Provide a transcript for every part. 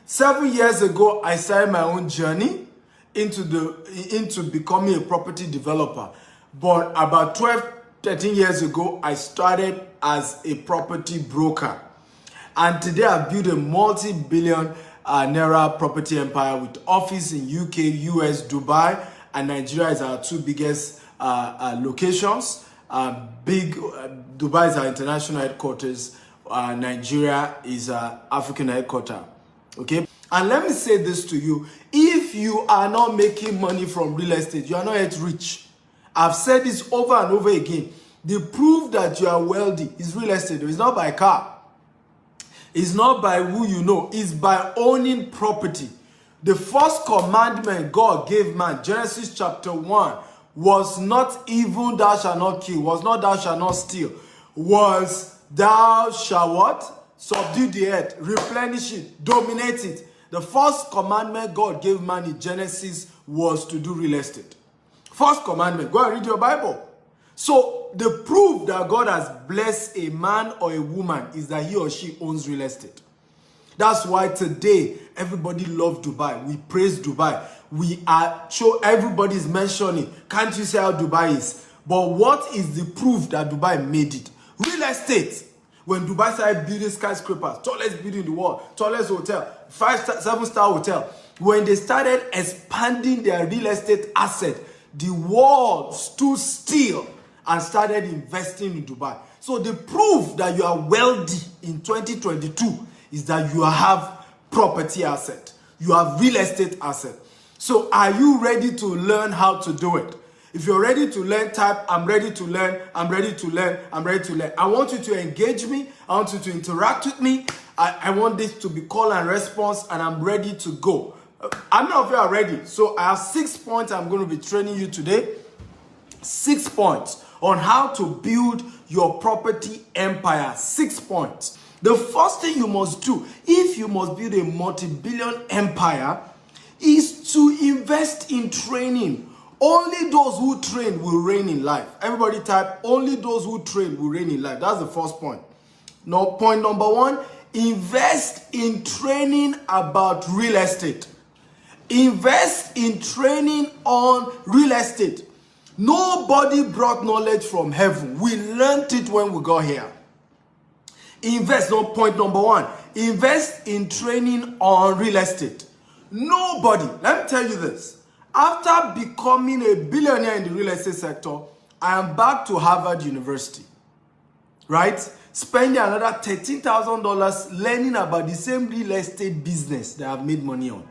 7 years ago, I started my own journey into becoming a property developer. But about 12, 13 years ago, I started as a property broker. And today I've built a multi-billion naira property empire with office in UK, US, Dubai, and Nigeria is our two biggest locations. Dubai is our international headquarters. Nigeria is our African headquarters. Okay, and let me say this to you: if you are not making money from real estate, you are not yet rich. I've said this over and over again. The proof that you are wealthy is real estate. It's not by car. It's not by who you know. It's by owning property. The first commandment God gave man, Genesis chapter 1, was not even thou shalt not kill, was not thou shalt not steal, was thou shalt what? Subdue the earth, replenish it, dominate it. The first commandment God gave man in Genesis was to do real estate. First commandment. Go and read your Bible. So the proof that God has blessed a man or a woman is that he or she owns real estate. That's why today everybody loves Dubai. We praise Dubai. Everybody's mentioning, can't you see how Dubai is? But what is the proof that Dubai made it? Real estate. When Dubai started building skyscrapers, tallest building in the world, tallest hotel, 7-star hotel, when they started expanding their real estate asset, the world stood still and started investing in Dubai. So the proof that you are wealthy in 2022 is that you have property asset. You have real estate asset. So are you ready to learn how to do it? If you're ready to learn, type, I'm ready to learn, I'm ready to learn, I'm ready to learn. I want you to engage me. I want you to interact with me. I want this to be call and response, and I'm ready to go. How many of you are ready? So I have 6 points I'm going to be training you today. 6 points on how to build your property empire. 6 points. The first thing you must do, if you must build a multi-billion empire, is to invest in training. Only those who train will reign in life. Everybody type, only those who train will reign in life. That's the first point. Now, point number 1, invest in training about real estate. Invest in training on real estate. Nobody brought knowledge from heaven. We learned it when we got here. Invest, no, point number 1, invest in training on real estate. Nobody, let me tell you this. After becoming a billionaire in the real estate sector, I am back to Harvard University, right? Spending another $13,000 learning about the same real estate business that I've made money on.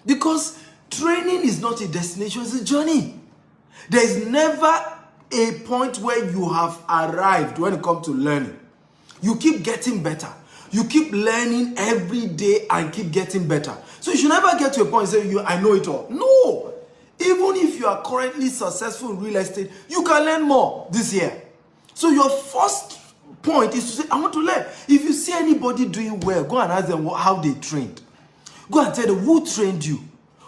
Because training is not a destination, it's a journey. There is never a point where you have arrived when it comes to learning. You keep getting better. You keep learning every day and keep getting better. So you should never get to a point and say, I know it all. No. Even if you are currently successful in real estate, you can learn more this year. So your first point is to say, I want to learn. If you see anybody doing well, go and ask them how they trained. Go and tell them, who trained you?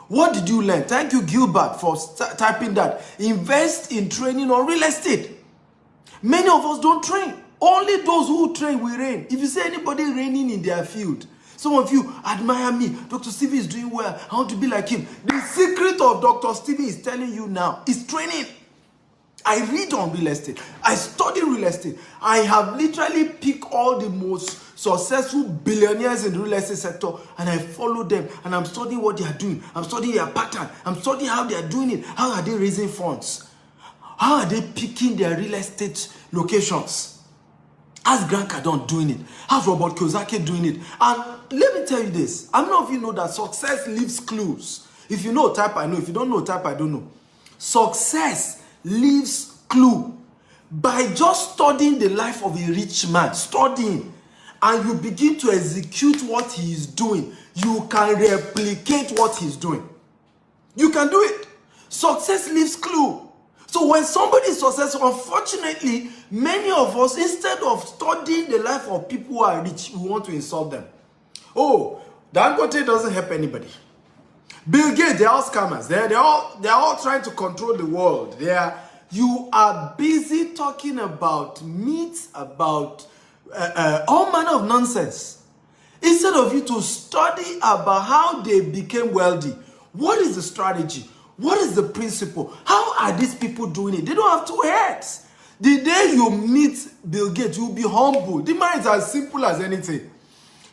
What did you learn? Thank you, Gilbert, for typing that. Invest in training on real estate. Many of us don't train. Only those who train will reign. If you see anybody reigning in their field, some of you admire me. Dr. Stevie is doing well. I want to be like him. The secret of Dr. Stevie is telling you now is training. I read on real estate. I study real estate. I have literally picked all the most successful billionaires in the real estate sector and I follow them and I'm studying what they are doing. I'm studying their pattern. I'm studying how they are doing it. How are they raising funds? How are they picking their real estate locations? How's Grant Cardone doing it? How's Robert Kiyosaki doing it? And let me tell you this. How many of you know that success leaves clues? If you know, type I know. If you don't know, type I don't know. Success leaves clue. By just studying the life of a rich man, studying, and you begin to execute what he is doing, you can replicate what he's doing. You can do it. Success leaves clue. So when somebody is successful, unfortunately, many of us, instead of studying the life of people who are rich, we want to insult them. Oh, Dangote doesn't help anybody. Bill Gates, they're all scammers. They're all trying to control the world. You are busy talking about myths, about all manner of nonsense. Instead of you to study about how they became wealthy, what is the strategy? What is the principle? How are these people doing it? They don't have two heads. The day you meet Bill Gates, you'll be humble. The man is as simple as anything.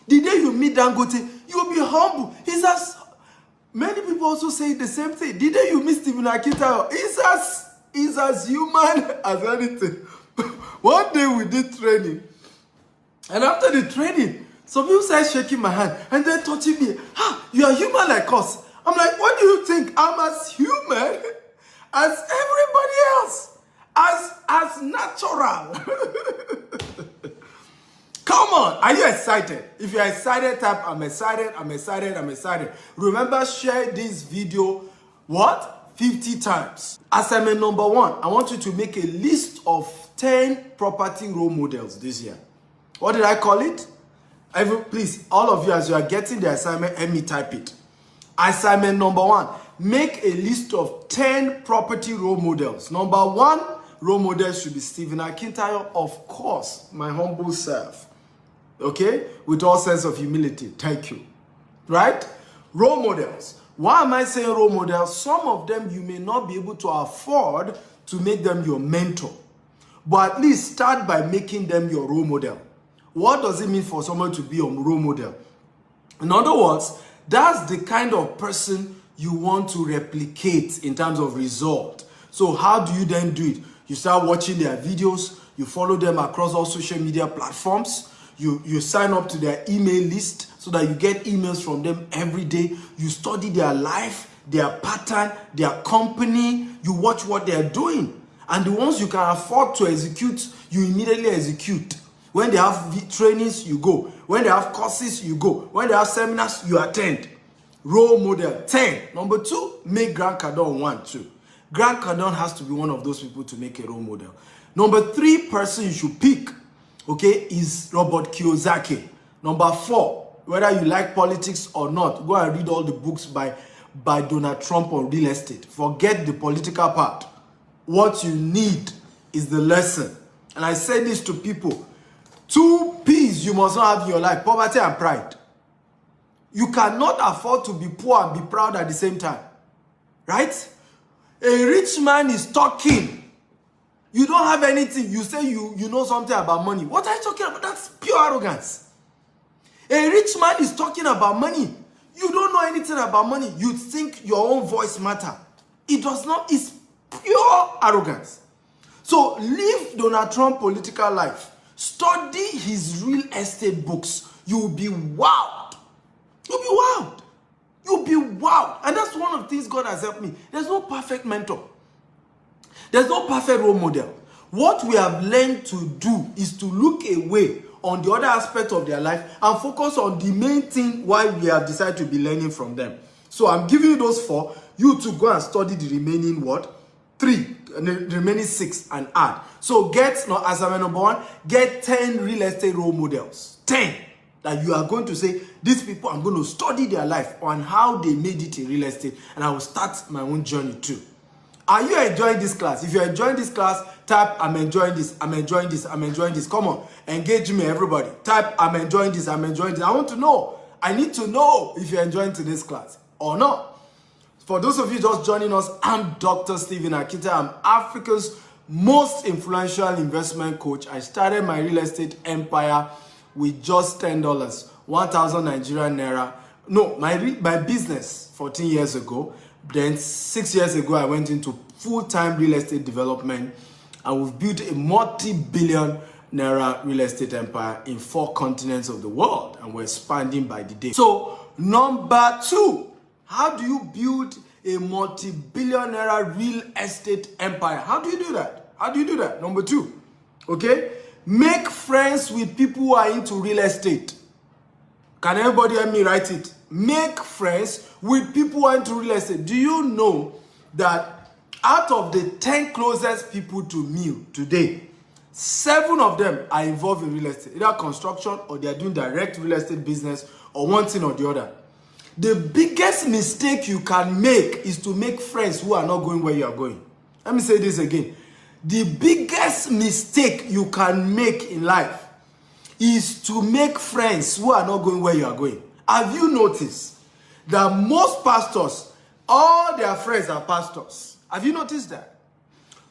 The day you meet Dangote, you'll be humble. He's as, many people also say the same thing. The day you meet Stephen Akintayo, he's as human as anything. One day we did training. And after the training, some people started shaking my hand and then touching me. You are human like us. I'm like, what do you think? I'm as human as everybody else. As natural. Come on, are you excited? If you're excited, type I'm excited, I'm excited, I'm excited. Remember, share this video, 50 times. Assignment number 1, I want you to make a list of 10 property role models this year. What did I call it? Please, all of you, as you are getting the assignment, let me type it. Assignment number 1, make a list of 10 property role models. Number 1 role model should be Stephen Akintayo, of course, my humble self. Okay? With all sense of humility. Thank you. Right? Role models. Why am I saying role models? Some of them you may not be able to afford to make them your mentor. But at least start by making them your role model. What does it mean for someone to be a role model? In other words, that's the kind of person you want to replicate in terms of result. So how do you then do it? You start watching their videos, you follow them across all social media platforms, you sign up to their email list so that you get emails from them every day. You study their life, their pattern, their company, you watch what they're doing. And the ones you can afford to execute, you immediately execute. When they have trainings, you go. When they have courses, you go. When they have seminars, you attend. Role model 10. Number 2, make Grant Cardone 1, 2. Grant Cardone has to be one of those people to make a role model. Number 3 person you should pick, okay, is Robert Kiyosaki. Number 4, whether you like politics or not, go and read all the books by Donald Trump on real estate. Forget the political part. What you need is the lesson. And I say this to people. 2 P's you must not have in your life: poverty and pride. You cannot afford to be poor and be proud at the same time. Right? A rich man is talking. You don't have anything. You say you know something about money. What are you talking about? That's pure arrogance. A rich man is talking about money. You don't know anything about money. You think your own voice matters. It does not. It's pure arrogance. So leave Donald Trump political life. Study his real estate books. You'll be wowed. You'll be wowed. You'll be wowed. And that's one of the things God has helped me. There's no perfect mentor. There's no perfect role model. What we have learned to do is to look away on the other aspect of their life and focus on the main thing why we have decided to be learning from them. So I'm giving you those 4. You to go and study the remaining 3, and the remaining 6 and add. So get, assignment number 1, get 10 real estate role models. 10 that you are going to say, these people, I'm going to study their life on how they made it in real estate, and I will start my own journey too. Are you enjoying this class? If you're enjoying this class, type I'm enjoying this, I'm enjoying this, I'm enjoying this. Come on, engage me, everybody. Type I'm enjoying this, I'm enjoying this. I want to know. I need to know if you're enjoying today's class or not. For those of you just joining us, I'm Dr. Stephen Akintayo. I'm Africa's most influential investment coach. I started my real estate empire with just $10, 1,000 Nigerian naira. No, my business 14 years ago. Then 6 years ago, I went into full-time real estate development, and we've built a multi-billion naira real estate empire in 4 continents of the world, and we're expanding by the day. So, number 2, how do you build a multi-billion naira real estate empire? How do you do that? How do you do that? Number 2, okay? Make friends with people who are into real estate. Can everybody help me write it? Make friends with people who are into real estate. Do you know that out of the 10 closest people to me today, 7 of them are involved in real estate, either construction or they are doing direct real estate business or one thing or the other. The biggest mistake you can make is to make friends who are not going where you are going. Let me say this again. The biggest mistake you can make in life is to make friends who are not going where you are going. Have you noticed that most pastors, all their friends are pastors? Have you noticed that?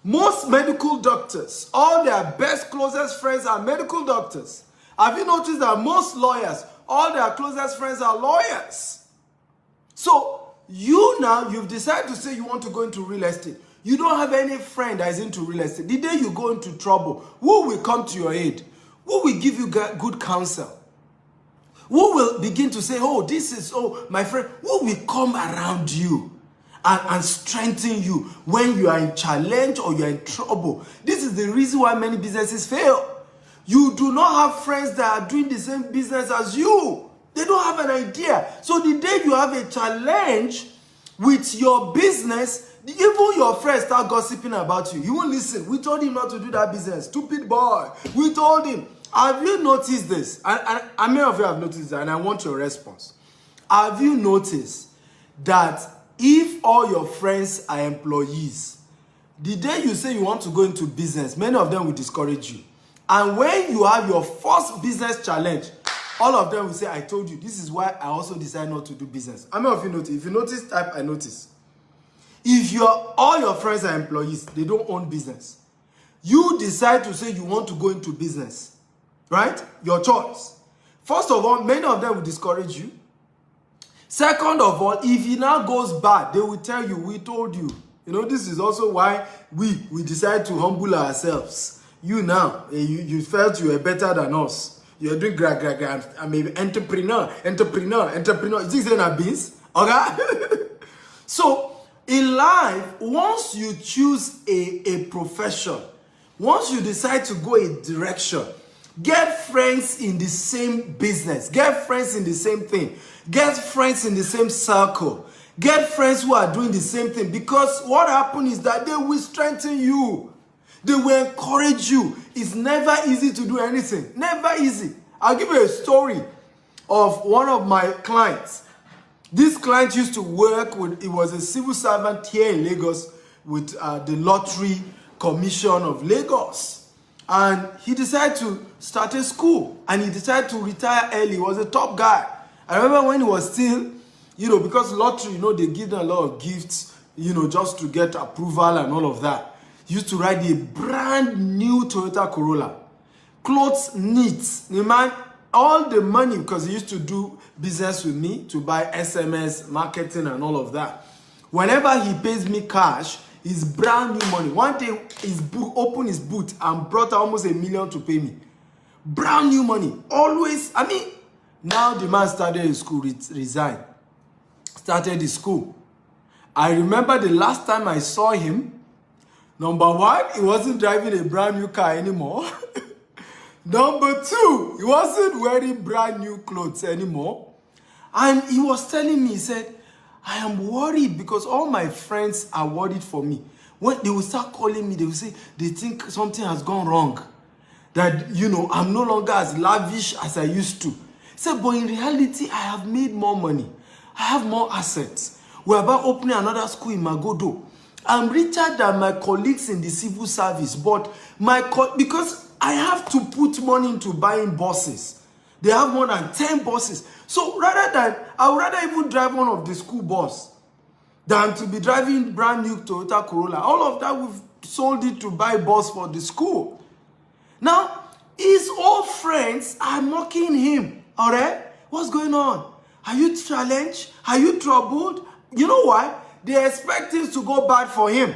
Most medical doctors, all their best, closest friends are medical doctors. Have you noticed that most lawyers, all their closest friends are lawyers? So, you've decided to say you want to go into real estate. You don't have any friend that is into real estate. The day you go into trouble, who will come to your aid? Who will give you good counsel? Who will begin to say, my friend? Who will come around you and strengthen you when you are in challenge or you are in trouble? This is the reason why many businesses fail. You do not have friends that are doing the same business as you. They don't have an idea. So the day you have a challenge with your business, even your friends start gossiping about you. You won't listen. We told him not to do that business. Stupid boy. We told him. Have you noticed this? And many of you have noticed that, and I want your response. Have you noticed that if all your friends are employees, the day you say you want to go into business, many of them will discourage you. And when you have your first business challenge, all of them will say, I told you, this is why I also decided not to do business. How many of you notice? If you notice, type I notice. If all your friends are employees, they don't own business. You decide to say you want to go into business, right? Your choice. First of all, many of them will discourage you. Second of all, if it now goes bad, they will tell you, we told you. You know, this is also why we decide to humble ourselves. You now, you felt you were better than us. You're doing I'm maybe entrepreneur. You think they're not beans? Okay? So, in life, once you choose a profession, once you decide to go a direction, get friends in the same business, get friends in the same thing, get friends in the same circle, get friends who are doing the same thing, because what happens is that they will strengthen you. They will encourage you. It's never easy to do anything. Never easy. I'll give you a story of one of my clients. This client used to work with, he was a civil servant here in Lagos with the Lottery Commission of Lagos. And he decided to start a school. And he decided to retire early. He was a top guy. I remember when he was still, because lottery, they give them a lot of gifts, just to get approval and all of that. He used to ride a brand new Toyota Corolla. Clothes neat. The man, all the money, because he used to do business with me to buy SMS, marketing and all of that. Whenever he pays me cash, it's brand new money. One day, he opened his boot and brought almost $1 million to pay me. Brand new money. Always, now the man started his school, resigned. Started his school. I remember the last time I saw him, number one, he wasn't driving a brand new car anymore. Number two, he wasn't wearing brand new clothes anymore. And he was telling me, he said, I am worried because all my friends are worried for me. When they will start calling me, they will say, they think something has gone wrong. That, I'm no longer as lavish as I used to. He said, but in reality, I have made more money. I have more assets. We're about opening another school in Magodo. I'm richer than my colleagues in the civil service, but because I have to put money into buying buses. They have more than 10 buses. So I would rather even drive one of the school bus than to be driving brand new Toyota Corolla. All of that, we've sold it to buy bus for the school. Now, his old friends are mocking him. All right? What's going on? Are you challenged? Are you troubled? You know why? They expect things to go bad for him.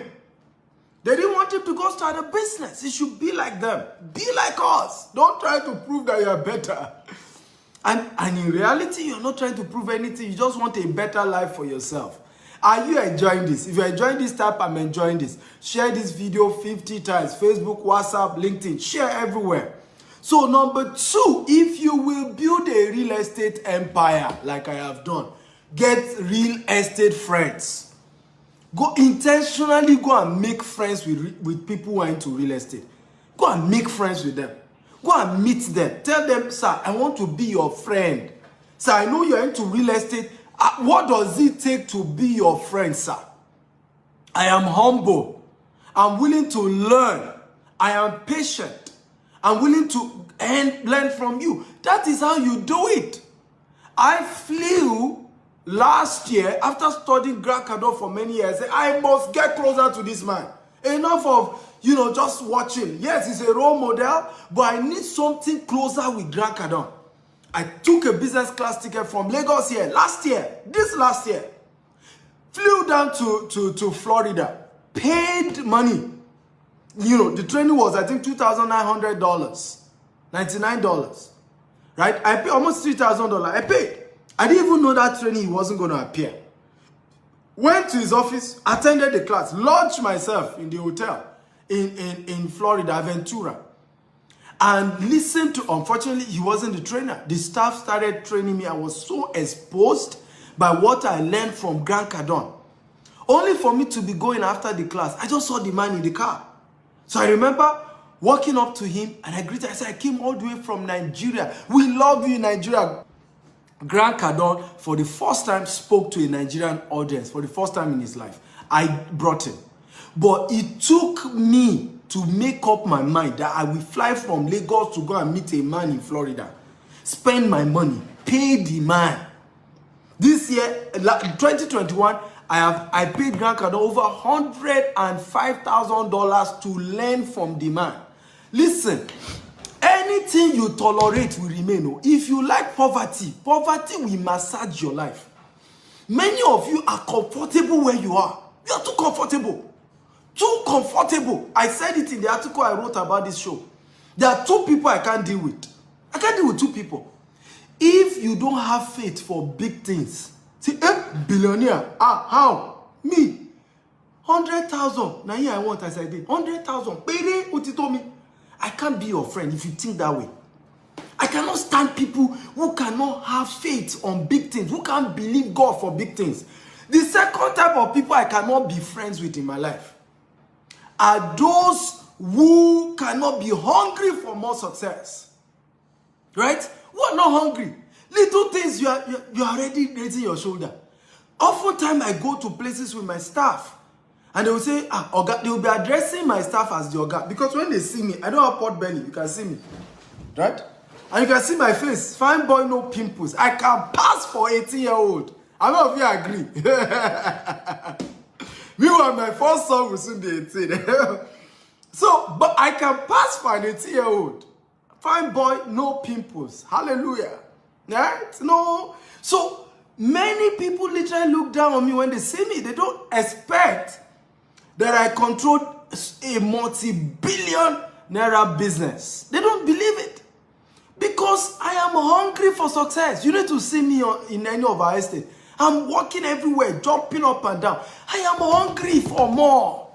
They didn't want him to go start a business. He should be like them. Be like us. Don't try to prove that you are better. And in reality, you're not trying to prove anything. You just want a better life for yourself. Are you enjoying this? If you're enjoying this, type I'm enjoying this. Share this video 50 times. Facebook, WhatsApp, LinkedIn. Share everywhere. So number two, if you will build a real estate empire like I have done, get real estate friends. Intentionally go and make friends with people who are into real estate. Go and make friends with them. Go and meet them. Tell them, sir, I want to be your friend. Sir, I know you're into real estate. What does it take to be your friend, sir? I am humble. I'm willing to learn. I am patient. I'm willing to and learn from you. That is how you do it. I flew last year after studying Grant Cardone for many years. I must get closer to this man. Enough of, just watching. Yes, he's a role model, but I need something closer with Grant Cardone. I took a business class ticket from Lagos here last year. Flew down to Florida. Paid money. The training was, I think, $2,900. $99. Right? I paid almost $3,000. I paid. I didn't even know that training he wasn't going to appear. Went to his office, attended the class, lodged myself in the hotel in Florida, Ventura. And listened to, unfortunately, he wasn't the trainer. The staff started training me. I was so exposed by what I learned from Grant Cardone. Only for me to be going after the class. I just saw the man in the car. So I remember walking up to him and I greeted. I said, I came all the way from Nigeria. We love you in Nigeria. Grant Cardone, for the first time, spoke to a Nigerian audience for the first time in his life. I brought him. But it took me to make up my mind that I will fly from Lagos to go and meet a man in Florida. Spend my money. Pay the man. This year, 2021, I paid Grant Cardone over $105,000 to learn from the man. Listen, anything you tolerate will remain. If you like poverty will massage your life. Many of you are comfortable where you are. You are too comfortable. Too comfortable. I said it in the article I wrote about this show. There are two people I can't deal with. I can't deal with two people. If you don't have faith for big things, see, billionaire, how? Me. 100,000. Now here I want as I did. 100,000. Pere, what you told me. I can't be your friend if you think that way. I cannot stand people who cannot have faith on big things, who can't believe God for big things. The second type of people I cannot be friends with in my life are those who cannot be hungry for more success. Right? Who are not hungry. Little things you are already raising your shoulder. Oftentimes I go to places with my staff and they will say, Oga, they will be addressing my staff as the Oga. Because when they see me, I don't have pot belly. You can see me. Right? And you can see my face. Fine boy, no pimples. I can pass for 18-year-old. I don't know if you agree. Meanwhile, my first son will soon be 18. But I can pass for an 18-year-old. Fine boy, no pimples. Hallelujah. Right? No. So many people literally look down on me when they see me. They don't expect that I control a multi-billion naira business. They don't believe it. Because I am hungry for success. You need to see me in any of our estate. I'm walking everywhere, jumping up and down. I am hungry for more.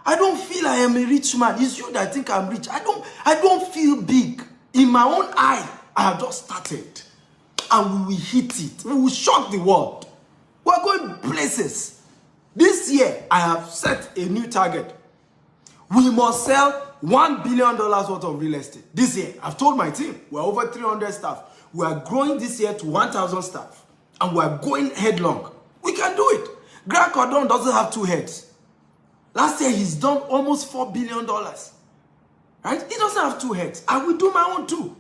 I don't feel I am a rich man. It's you that think I'm rich. I don't feel big. In my own eye, I have just started. And we will hit it. We will shock the world. We're going places. This year, I have set a new target. We must sell $1 billion worth of real estate. This year, I've told my team, we're over 300 staff. We are growing this year to 1,000 staff. And we're going headlong. We can do it. Grant Cardone doesn't have two heads. Last year, he's done almost $4 billion. Right? He doesn't have two heads. I will do my own too.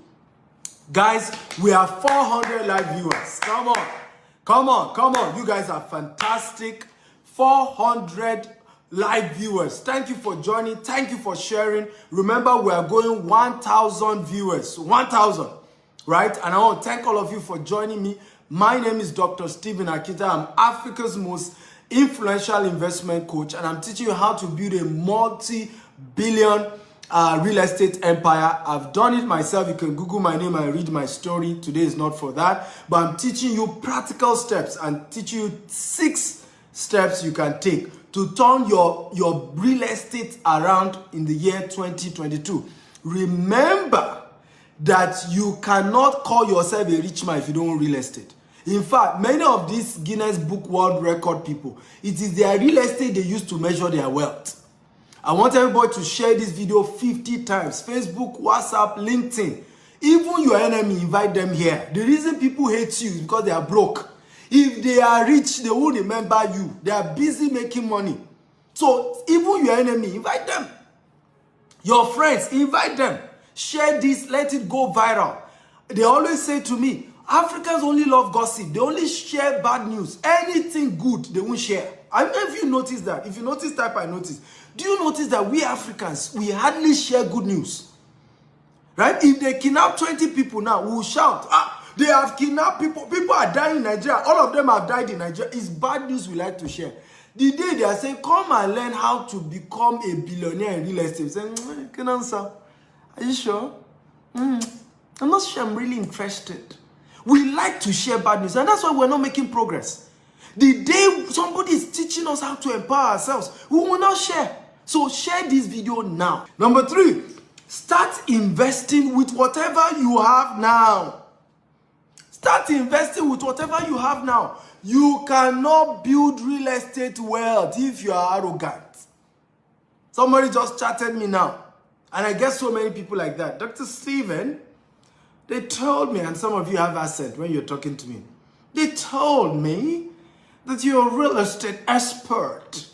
Guys, we have 400 live viewers. Come on. Come on. Come on. You guys are fantastic. 400 live viewers. Thank you for joining. Thank you for sharing. Remember, we are going 1,000 viewers. 1,000. Right? And I want to thank all of you for joining me. My name is Dr. Stephen Akintayo. I'm Africa's most influential investment coach, and I'm teaching you how to build a multi-billion real estate empire. I've done it myself. You can Google my name and read my story. Today is not for that, but I'm teaching you practical steps and teaching you 6 steps you can take to turn your real estate around in the year 2022. Remember that you cannot call yourself a rich man if you don't own real estate. In fact, many of these Guinness Book World Record people, it is their real estate they use to measure their wealth. I want everybody to share this video 50 times. Facebook, WhatsApp, LinkedIn. Even your enemy, invite them here. The reason people hate you is because they are broke. If they are rich, they won't remember you. They are busy making money. So even your enemy, invite them. Your friends, invite them. Share this, let it go viral. They always say to me, Africans only love gossip. They only share bad news. Anything good, they won't share. I don't know if you notice that. If you notice, type I notice. Do you notice that we Africans, we hardly share good news? Right? If they kidnap 20 people now, we will shout, they have kidnapped people. People are dying in Nigeria. All of them have died in Nigeria. It's bad news we like to share. The day they are saying, come and learn how to become a billionaire in real estate. Saying, can answer. Are you sure? I'm not sure I'm really interested. We like to share bad news, and that's why we're not making progress. The day somebody is teaching us how to empower ourselves, we will not share. So share this video now. Number 3, start investing with whatever you have now. Start investing with whatever you have now. You cannot build real estate wealth if you are arrogant. Somebody just chatted me now, and I get so many people like that. Dr. Steven, they told me, and some of you have accent when you're talking to me, they told me that you're a real estate expert.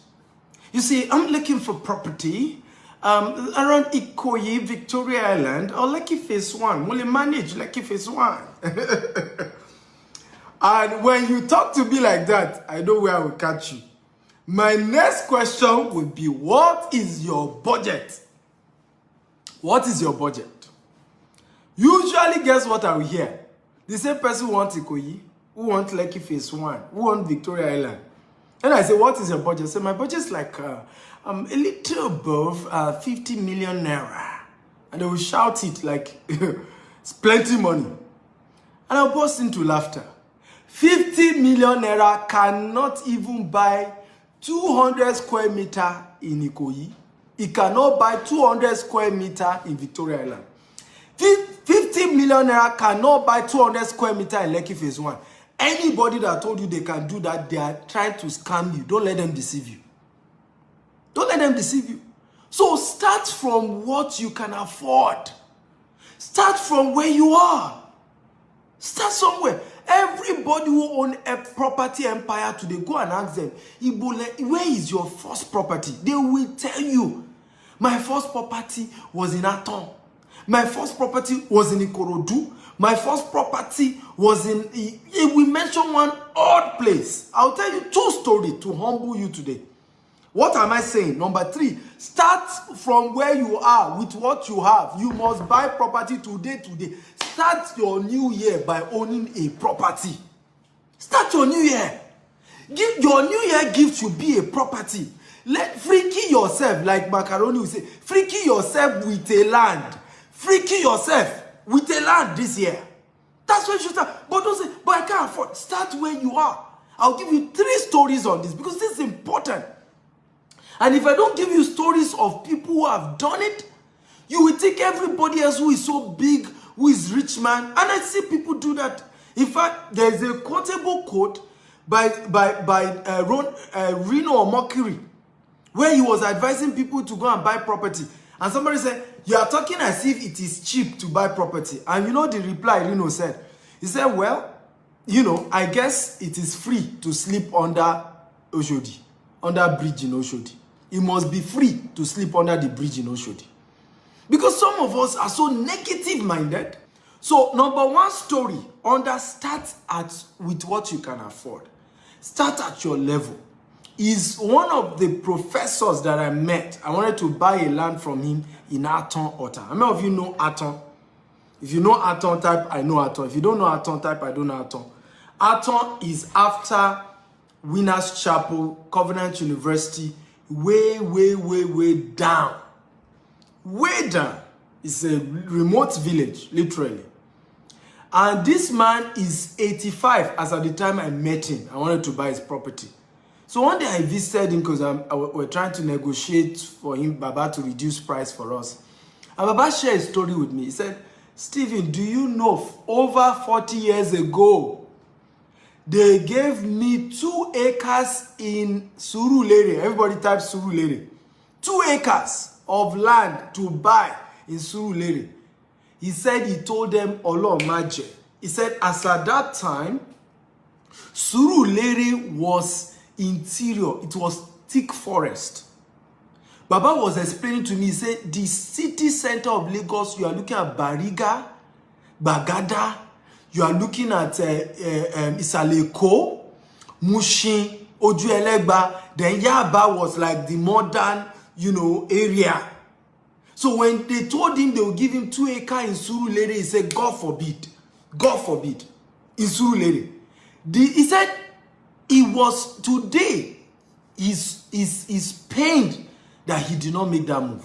You see, I'm looking for property around Ikoyi, Victoria Island, or Lekki Phase 1. Will you manage Lekki Phase 1? And when you talk to me like that, I know where I will catch you. My next question would be, what is your budget? What is your budget? Usually, guess what I will hear? The same person who wants Ikoyi, who wants Lekki Phase 1, who wants Victoria Island. And I say, what is your budget? So my budget is like a little above 50 million naira. And they will shout it like it's plenty money. And I'll burst into laughter. 50 million naira cannot even buy 200 square meter in Ikoyi. It cannot buy 200 square meter in Victoria Island. 50 million naira cannot buy 200 square meter in Lekki Phase 1. Anybody that told you they can do that, they are trying to scam you. Don't let them deceive you. Don't let them deceive you. So start from what you can afford. Start from where you are. Start somewhere. Everybody who owns a property empire today, go and ask them, where is your first property? They will tell you, my first property was in Aton. My first property was in Ikorodu. My first property was in, if we mention one odd place, I'll tell you 2 stories to humble you today. What am I saying? Number 3, start from where you are with what you have. You must buy property today. Start your new year by owning a property. Start your new year. Your new year gift should be a property. Let freaky yourself, like Macaroni will say, freaky yourself with a land. Freaky yourself with a land this year. That's where you should start. But don't say, but I can't afford. Start where you are. I'll give you 3 stories on this because this is important. And if I don't give you stories of people who have done it, you will take everybody else who is so big, who is rich man. And I see people do that. In fact, there is a quotable quote by Reno Mercury, where he was advising people to go and buy property. And somebody said, you are talking as if it is cheap to buy property. And you know the reply Reno said? He said, well, you know, I guess it is free to sleep under Oshodi, under bridge in Oshodi. It must be free to sleep under the bridge in Oshodi. Because some of us are so negative-minded. So, number 1 story, start with what you can afford. Start at your level. Is one of the professors that I met. I wanted to buy a land from him in Aton, Ota. How many of you know Aton? If you know Aton, type I know Aton. If you don't know Aton, type I don't know Aton. Aton is after Winners Chapel, Covenant University, way down. Way down. It's a remote village, literally. And this man is 85 as at the time I met him. I wanted to buy his property. So one day I visited him because we're trying to negotiate for him, Baba, to reduce price for us. And Baba shared a story with me. He said, Stephen, do you know, over 40 years ago, they gave me 2 acres in Surulere. Everybody type Surulere. 2 acres of land to buy in Surulere. He said he told them, Olo Maje. He said, as at that time, Surulere was interior. It was thick forest. Baba was explaining to me, he said, the city center of Lagos, you are looking at Bariga, Bagada, you are looking at Isaleko, Mushin, Ojuelegba, then Yaba was like the modern, area. So when they told him they would give him 2 acres in Surulere, he said, God forbid, in Surulere. He said, he was today, he's pained that he did not make that move.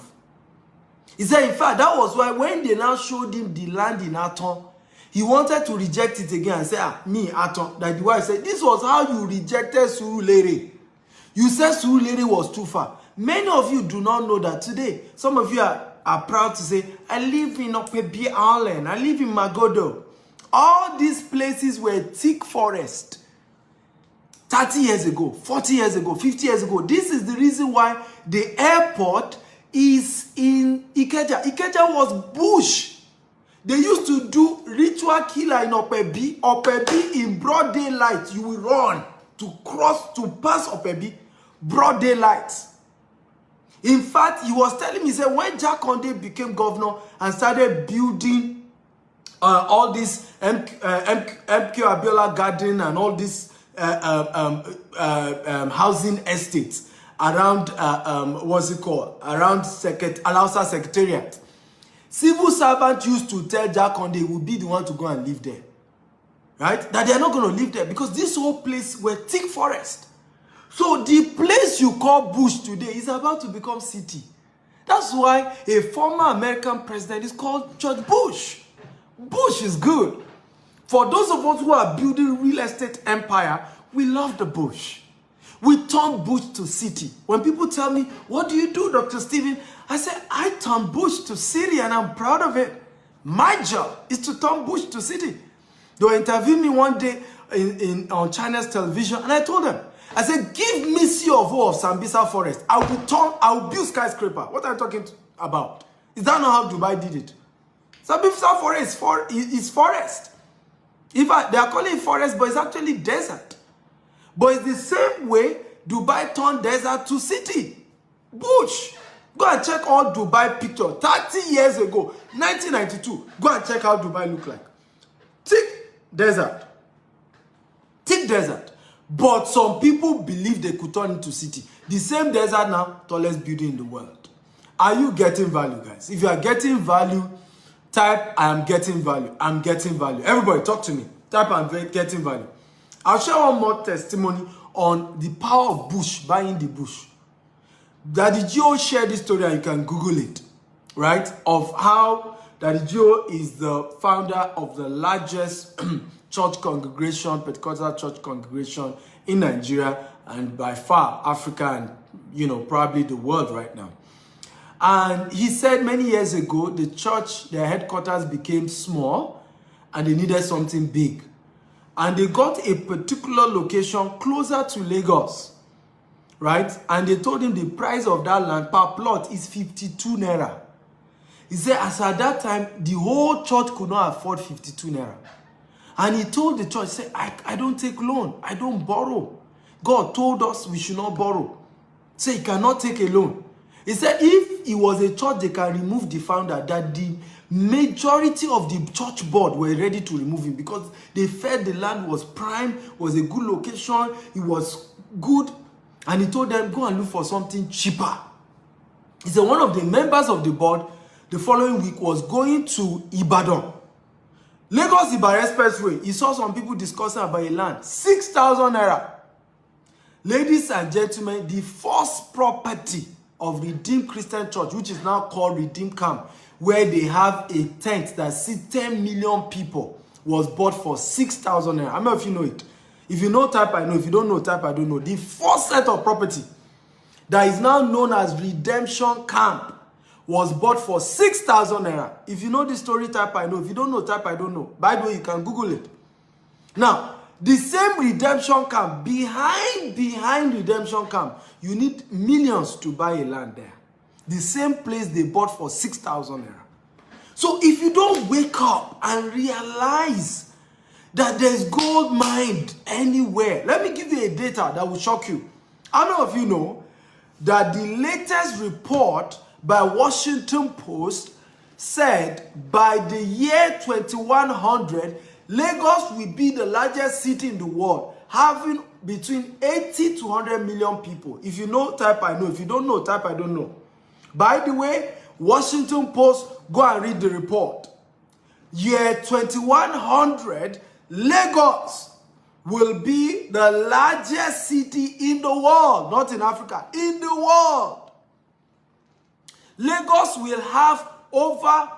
He said, in fact, that was why when they now showed him the land in Aton, he wanted to reject it again and say, me, Aton. That the wife said, this was how you rejected Surulere. You said Surulere was too far. Many of you do not know that today. Some of you are proud to say, I live in Opebi Island. I live in Magodo. All these places were thick forest. 30 years ago, 40 years ago, 50 years ago. This is the reason why the airport is in Ikeja. Ikeja was bush. They used to do ritual killer in Opebi. Opebi in broad daylight. You will run to pass Opebi. Broad daylight. In fact, he was telling me, he said, when Jack Conde became governor and started building all this MQ Abiola Garden and all this housing estates around what's it called? Around Alausa Secretariat. Civil servants used to tell Jack Conde he would be the one to go and live there. Right? That they are not going to live there because this whole place were thick forest. So the place you call bush today is about to become city. That's why a former American president is called George Bush. Bush is good. For those of us who are building real estate empire, we love the bush. We turn bush to city. When people tell me, what do you do, Dr. Stephen? I say, I turn bush to city and I'm proud of it. My job is to turn bush to city. They interviewed me one day on China's television and I told them, I said, give me CO of Sambisa Forest. I will build skyscraper. What are you talking about? Is that not how Dubai did it? Sambisa Forest is forest. In fact, they are calling it forest, but it's actually desert. But it's the same way Dubai turned desert to city. Bush. Go and check all Dubai pictures. 30 years ago, 1992. Go and check how Dubai looked like. Thick desert. Thick desert. But some people believe they could turn into city. The same desert now, tallest building in the world. Are you getting value, guys? If you are getting value, type, I am getting value. I'm getting value. Everybody, talk to me. Type, I'm getting value. I'll share one more testimony on the power of bush, buying the bush. Daddy Joe shared this story and you can Google it, right? Of how Daddy Joe is the founder of the largest church congregation, Pentecostal church congregation in Nigeria and by far Africa and, probably the world right now. And he said many years ago, the church, their headquarters became small and they needed something big. And they got a particular location closer to Lagos, right? And they told him the price of that land per plot is 52 naira. He said, as at that time, the whole church could not afford 52 naira. And he told the church, say, I don't take loan. I don't borrow. God told us we should not borrow. So he cannot take a loan. He said, if it was a church, they can remove the founder, that the majority of the church board were ready to remove him because they felt the land was prime, was a good location, it was good. And he told them, go and look for something cheaper. He said, one of the members of the board the following week was going to Ibadan. Lagos Ibadan Expressway. He saw some people discussing about a land. 6,000 naira. Ladies and gentlemen, the first property of Redeemed Christian Church, which is now called Redeemed Camp, where they have a tent that seats 10 million people, was bought for 6,000 naira. How many of you know it? If you know, type I know. If you don't know, type I don't know. The first set of property that is now known as Redemption Camp was bought for 6,000 naira. If you know the story, type I know. If you don't know, type I don't know. By the way, you can Google it. Now, the same Redemption Camp, behind Redemption Camp, you need millions to buy a land there. The same place they bought for 6,000 naira. So if you don't wake up and realize that there's gold mined anywhere, let me give you a data that will shock you. How many of you know that the latest report by Washington Post said by the year 2100, Lagos will be the largest city in the world, having between 80 to 100 million people. If you know, type I know. If you don't know, type I don't know. By the way, Washington Post, go and read the report. Year 2100, Lagos will be the largest city in the world, not in Africa, in the world. Lagos will have over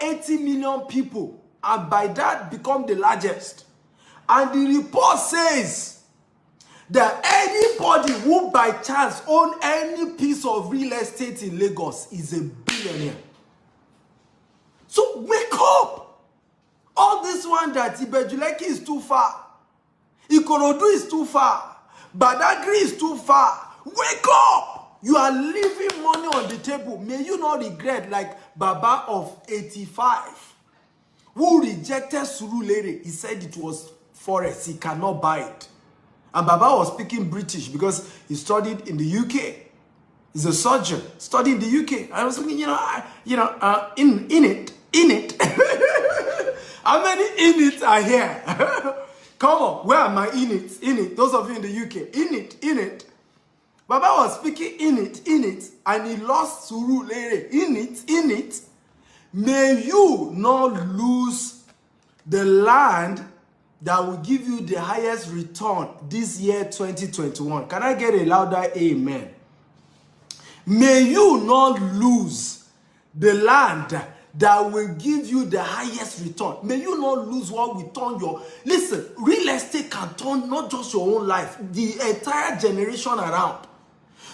80 million people, and by that become the largest. And the report says that anybody who by chance own any piece of real estate in Lagos is a billionaire. So wake up! All this one that Ibejuleki is too far, Ikorodu is too far, Badagry is too far. Wake up! You are leaving money on the table. May you not regret like Baba of 85, who rejected Surulere. He said it was forest, he cannot buy it. And Baba was speaking British because he studied in the UK. He's a surgeon, studied in the UK. I was thinking, in it. How many in it are here? Come on, where are my in it? In it. Those of you in the UK, in it. Baba was speaking in it, and he lost Surulere. In it. May you not lose the land that will give you the highest return this year 2021. Can I get a louder amen? May you not lose the land that will give you the highest return. May you not lose what will turn your... Listen, real estate can turn not just your own life, the entire generation around.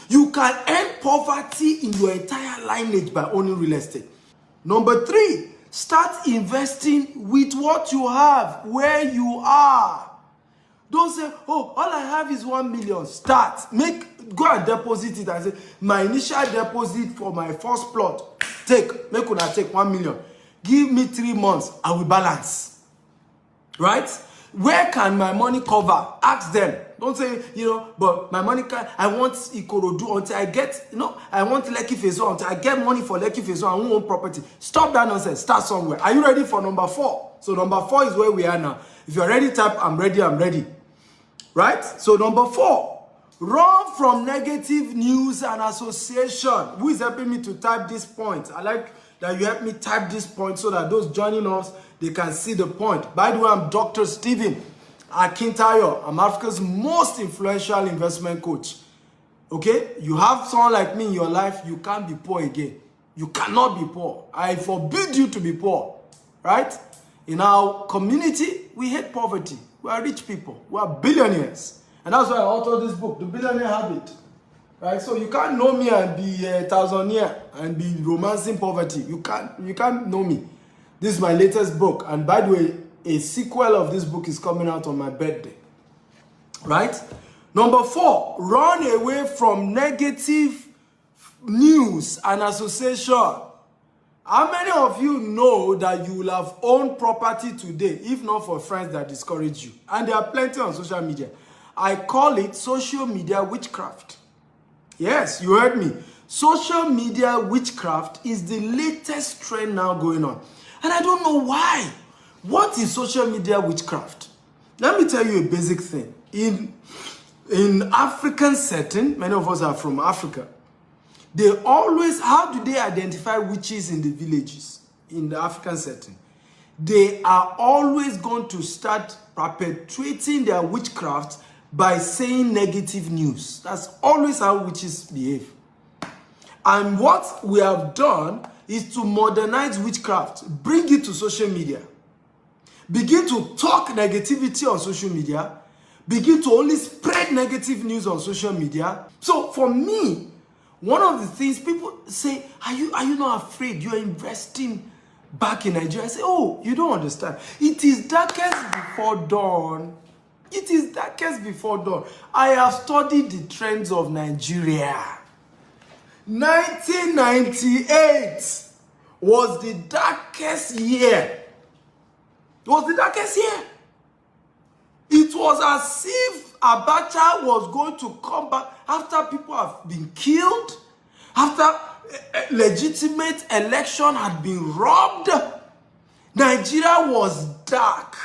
You can end poverty in your entire lineage by owning real estate. Number 3, start investing with what you have, where you are. Don't say, oh, all I have is 1 million. Start. Go and deposit it and say, my initial deposit for my first plot, make una take 1 million. Give me 3 months, I will balance. Right? Where can my money cover? Ask them. Don't say, but my money can, I want Ikorodu until I get, I want Lekki Phase 1 until I get money for Lekki Phase 1, I won't own property. Stop that nonsense. Start somewhere. Are you ready for number 4? So number 4 is where we are now. If you're ready, type, I'm ready. Right? So number 4. Run from negative news and association. Who is helping me to type this point? I like that you help me type this point so that those joining us, they can see the point. By the way, I'm Dr. Stephen Akintayo. I'm Africa's most influential investment coach. Okay? You have someone like me in your life, you can't be poor again. You cannot be poor. I forbid you to be poor. Right? In our community, we hate poverty. We are rich people. We are billionaires. And that's why I authored this book, The Billionaire Habit. Right? So you can't know me and be a thousandaire and be romancing poverty. You can't know me. This is my latest book. And by the way, a sequel of this book is coming out on my birthday. Right? Number 4, run away from negative news and association. How many of you know that you will have owned property today, if not for friends that discourage you? And there are plenty on social media. I call it social media witchcraft. Yes, you heard me. Social media witchcraft is the latest trend now going on. And I don't know why. What is social media witchcraft? Let me tell you a basic thing. In African setting, many of us are from Africa. They always, how do they identify witches in the villages, in the African setting? They are always going to start perpetuating their witchcraft by saying negative news. That's always how witches behave. And what we have done is to modernize witchcraft, bring it to social media. Begin to talk negativity on social media. Begin to only spread negative news on social media. So for me, one of the things people say, are you not afraid? You're investing back in Nigeria. I say, oh, you don't understand. It is darkest before dawn. It is darkest before dawn. I have studied the trends of Nigeria. 1998 was the darkest year. It was the darkest year. It was as if Abacha was going to come back after people have been killed, after a legitimate election had been robbed. Nigeria was dark.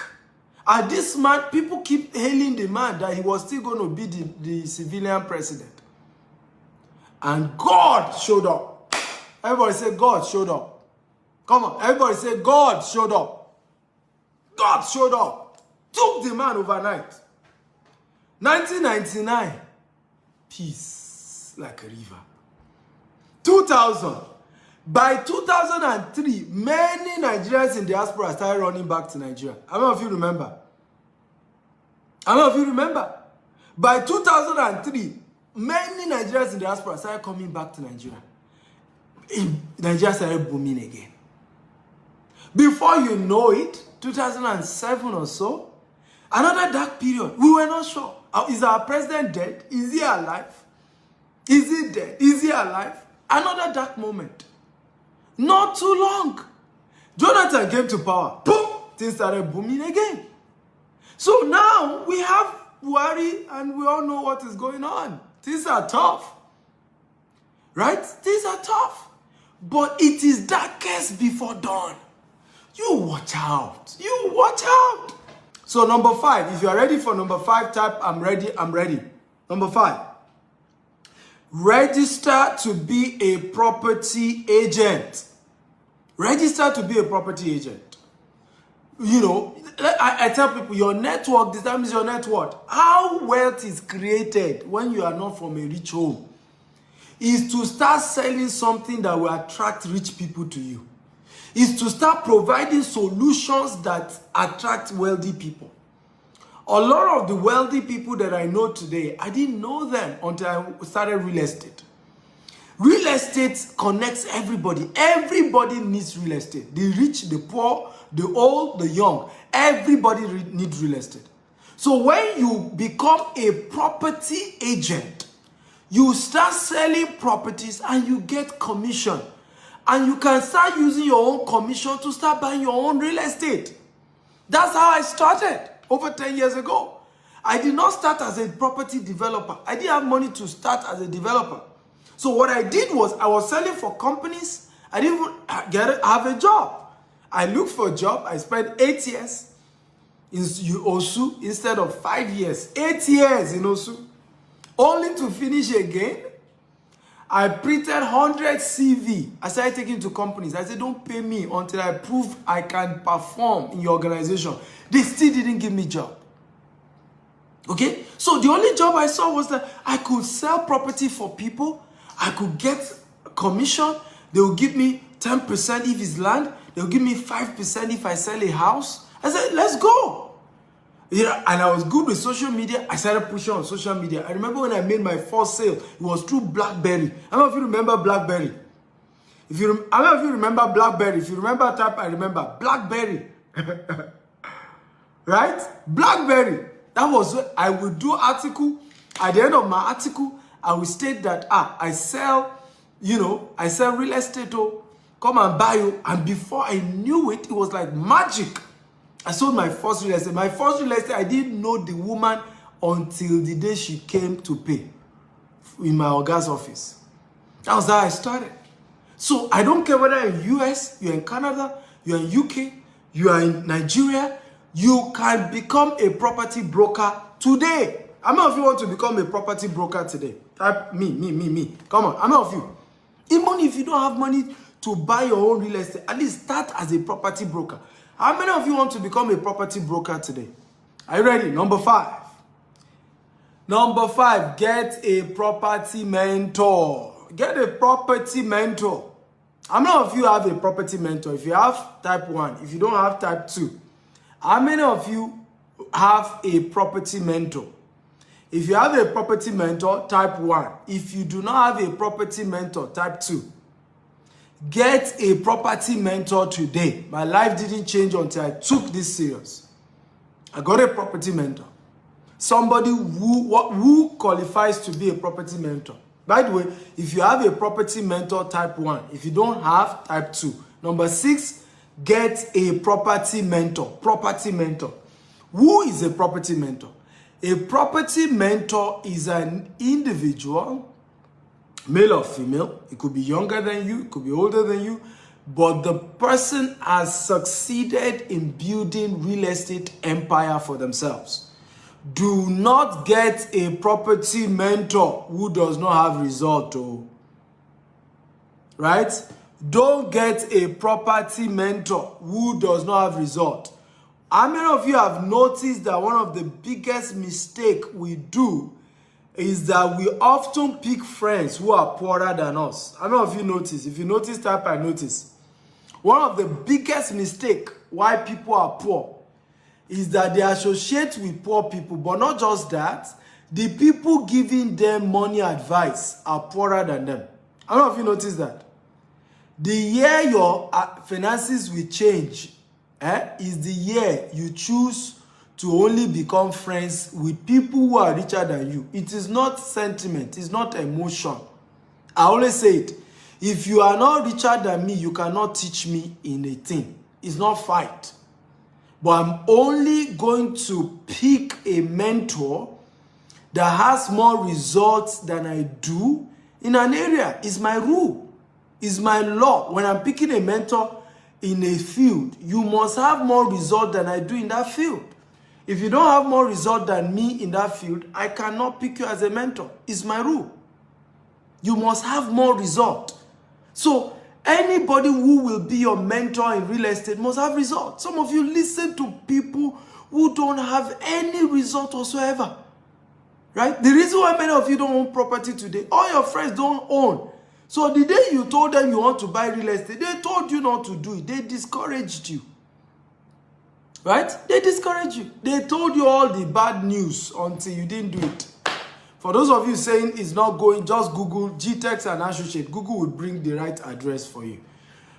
And this man, people keep hailing the man that he was still going to be the civilian president. And God showed up. Everybody say, God showed up. Come on, everybody say, God showed up. God showed up. Took the man overnight. 1999, peace like a river. 2000, by 2003, many Nigerians in diaspora started running back to Nigeria. How many of you remember? How many of you remember? By 2003, many Nigerians in diaspora started coming back to Nigeria. Nigeria started booming again. Before you know it, 2007 or so, another dark period. We were not sure. Is our president dead? Is he alive? Is he dead? Is he alive? Another dark moment. Not too long. Jonathan came to power. Boom! Things started booming again. So now we have Buhari and we all know what is going on. Things are tough. Right? Things are tough. But it is darkest before dawn. You watch out. You watch out. So number 5, if you are ready for number 5, type I'm ready, I'm ready. Number 5. Register to be a property agent. Register to be a property agent. You know, I tell people your network determines your net worth. How wealth is created when you are not from a rich home is to start selling something that will attract rich people to you. Is to start providing solutions that attract wealthy people. A lot of the wealthy people that I know today, I didn't know them until I started real estate. Real estate connects everybody. Everybody needs real estate. The rich, the poor, the old, the young. Everybody needs real estate. So when you become a property agent, you start selling properties and you get commission. And you can start using your own commission to start buying your own real estate. That's how I started over 10 years ago. I did not start as a property developer. I didn't have money to start as a developer. So what I did was I was selling for companies. I didn't even have a job. I looked for a job. I spent 8 years in Osu instead of 5 years. 8 years in Osu. Only to finish again. I printed 100 CV. I started taking to companies. I said, don't pay me until I prove I can perform in your organization. They still didn't give me job. Okay? So the only job I saw was that I could sell property for people. I could get commission. They will give me 10% if it's land. They will give me 5% if I sell a house. I said, let's go. Yeah, and I was good with social media. I started pushing on social media. I remember when I made my first sale, it was through BlackBerry. How many of you remember BlackBerry? How many of you remember BlackBerry? If you remember, type I remember. BlackBerry. Right? BlackBerry. That was what I would do article. At the end of my article, I would state that, I sell, I sell real estate. Come and buy you. And before I knew it, it was like magic. I sold my first real estate. My first real estate, I didn't know the woman until the day she came to pay in my Oga's office. That was how I started. So I don't care whether you're in US, you're in Canada, you're in UK, you are in Nigeria, you can become a property broker today. How many of you want to become a property broker today? Type me. Come on, how many of you? Even if you don't have money to buy your own real estate, at least start as a property broker. How many of you want to become a property broker today? Are you ready? Number 5. Number 5, get a property mentor. Get a property mentor. How many of you have a property mentor? If you have, type 1. If you don't have, type 2. How many of you have a property mentor? If you have a property mentor, type 1. If you do not have a property mentor, type 2. Get a property mentor today. My life didn't change until I took this serious. I got a property mentor. Somebody who qualifies to be a property mentor. By the way, if you have a property mentor, type 1. If you don't have, type 2. Number 6, get a property mentor. Property mentor. Who is a property mentor? A property mentor is an individual, male or female. It could be younger than you, it could be older than you, but the person has succeeded in building real estate empire for themselves. Do not get a property mentor who does not have result, right? Don't get a property mentor who does not have result. How many of you have noticed that one of the biggest mistakes we do is that we often pick friends who are poorer than us? How many of you notice? If you notice, type I notice. One of the biggest mistakes why people are poor is that they associate with poor people, but not just that, the people giving them money advice are poorer than them. How many of you notice that? The year your finances will change is the year you choose to only become friends with people who are richer than you. It is not sentiment, it's not emotion. I always say it. If you are not richer than me, you cannot teach me in a thing. It's not fight. But I'm only going to pick a mentor that has more results than I do in an area. It's my rule. It's my law. When I'm picking a mentor in a field, you must have more result than I do in that field. If you don't have more result than me in that field, I cannot pick you as a mentor. It's my rule. You must have more result. So anybody who will be your mentor in real estate must have results. Some of you listen to people who don't have any result whatsoever. Right? The reason why many of you don't own property today, all your friends don't own. So the day you told them you want to buy real estate, they told you not to do it. They discouraged you. Right? They discouraged you. They told you all the bad news until you didn't do it. For those of you saying it's not going, just Google GTEX and Associate. Google will bring the right address for you.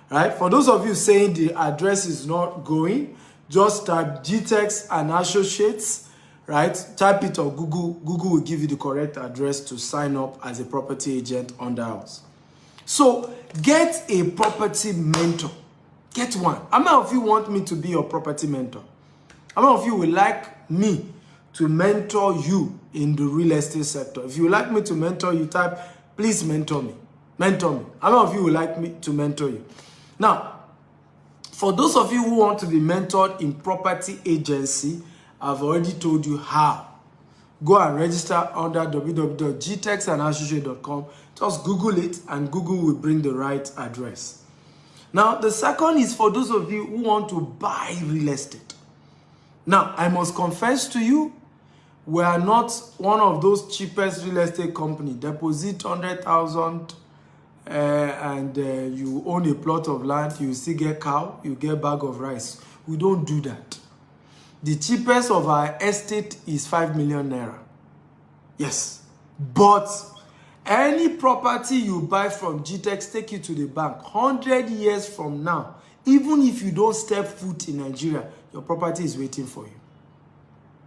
Right? For those of you saying the address is not going, just type GTEX and Associates. Right? Type it on Google. Google will give you the correct address to sign up as a property agent on the house. So get a property mentor. Get one. How many of you want me to be your property mentor? How many of you would like me to mentor you in the real estate sector? If you would like me to mentor you, type, please mentor me. Mentor me. How many of you would like me to mentor you? Now, for those of you who want to be mentored in property agency, I've already told you how. Go and register under www.gtexandassociate.com. Just Google it and Google will bring the right address. Now, the second is for those of you who want to buy real estate. Now, I must confess to you, we are not one of those cheapest real estate company. Deposit 100,000 and you own a plot of land, you still get cow, you get bag of rice. We don't do that. The cheapest of our estate is 5 million naira. Yes. But any property you buy from GTEX, take it to the bank. 100 years from now, even if you don't step foot in Nigeria, your property is waiting for you.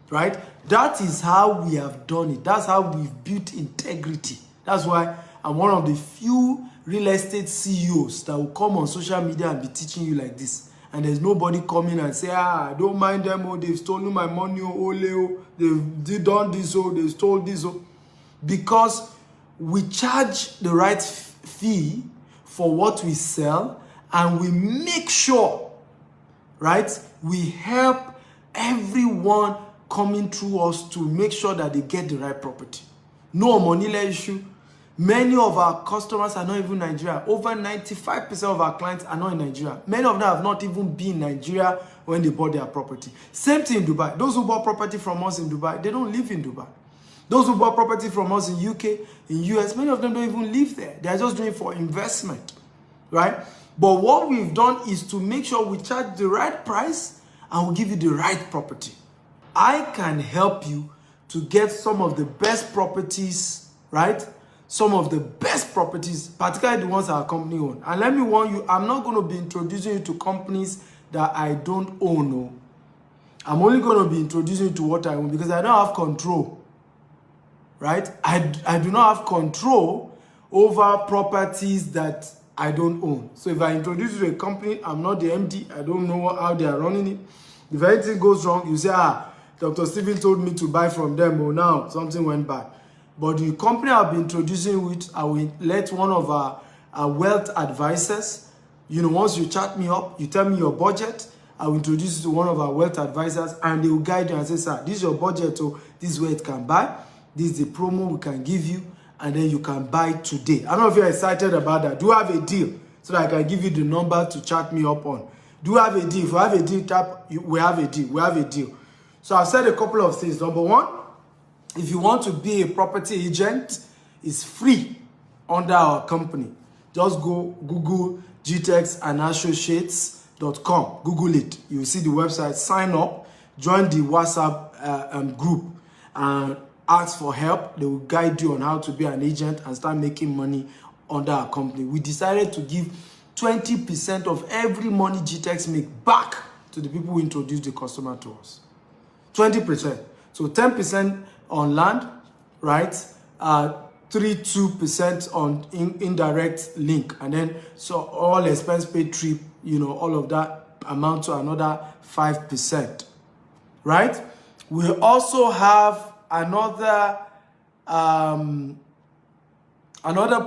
Right? That is how we have done it. That's how we've built integrity. That's why I'm one of the few real estate CEOs that will come on social media and be teaching you like this. And there's nobody coming and say, I don't mind them, oh, they've stolen my money, oh, they've done this, oh, they stole this, oh. Because we charge the right fee for what we sell, and we make sure, right, we help everyone coming through us to make sure that they get the right property. No money issue. Many of our customers are not even Nigeria. Over 95% of our clients are not in Nigeria. Many of them have not even been in Nigeria when they bought their property. Same thing in Dubai. Those who bought property from us in Dubai, they don't live in Dubai. Those who bought property from us in UK, in US, many of them don't even live there. They are just doing it for investment, right? But what we've done is to make sure we charge the right price and we give you the right property. I can help you to get some of the best properties, right? Some of the best properties, particularly the ones our company own. And let me warn you, I'm not going to be introducing you to companies that I don't own. No. I'm only going to be introducing you to what I own because I don't have control. Right? I do not have control over properties that I don't own. So if I introduce you to a company, I'm not the MD. I don't know how they are running it. If anything goes wrong, you say, Dr. Stephen told me to buy from them, but now something went bad. But the company I'll be introducing with, I will let one of our wealth advisors, once you chat me up, you tell me your budget, I will introduce you to one of our wealth advisors, and they will guide you and say, sir, this is your budget, so this is where it can buy, this is the promo we can give you, and then you can buy today. I don't know if you're excited about that. Do you have a deal so that I can give you the number to chat me up on? Do you have a deal? If you have a deal, we have a deal. We have a deal. So I've said a couple of things. Number one, if you want to be a property agent, it's free under our company. Just go Google GTEX and Associates.com. Google it. You'll see the website. Sign up. Join the WhatsApp group and ask for help. They will guide you on how to be an agent and start making money under our company. We decided to give 20% of every money GTEX make back to the people who introduce the customer to us. 20%. So 10% on land, right? 2% on indirect link. And then, so all expense paid trip, all of that amount to another 5%, right? We also have another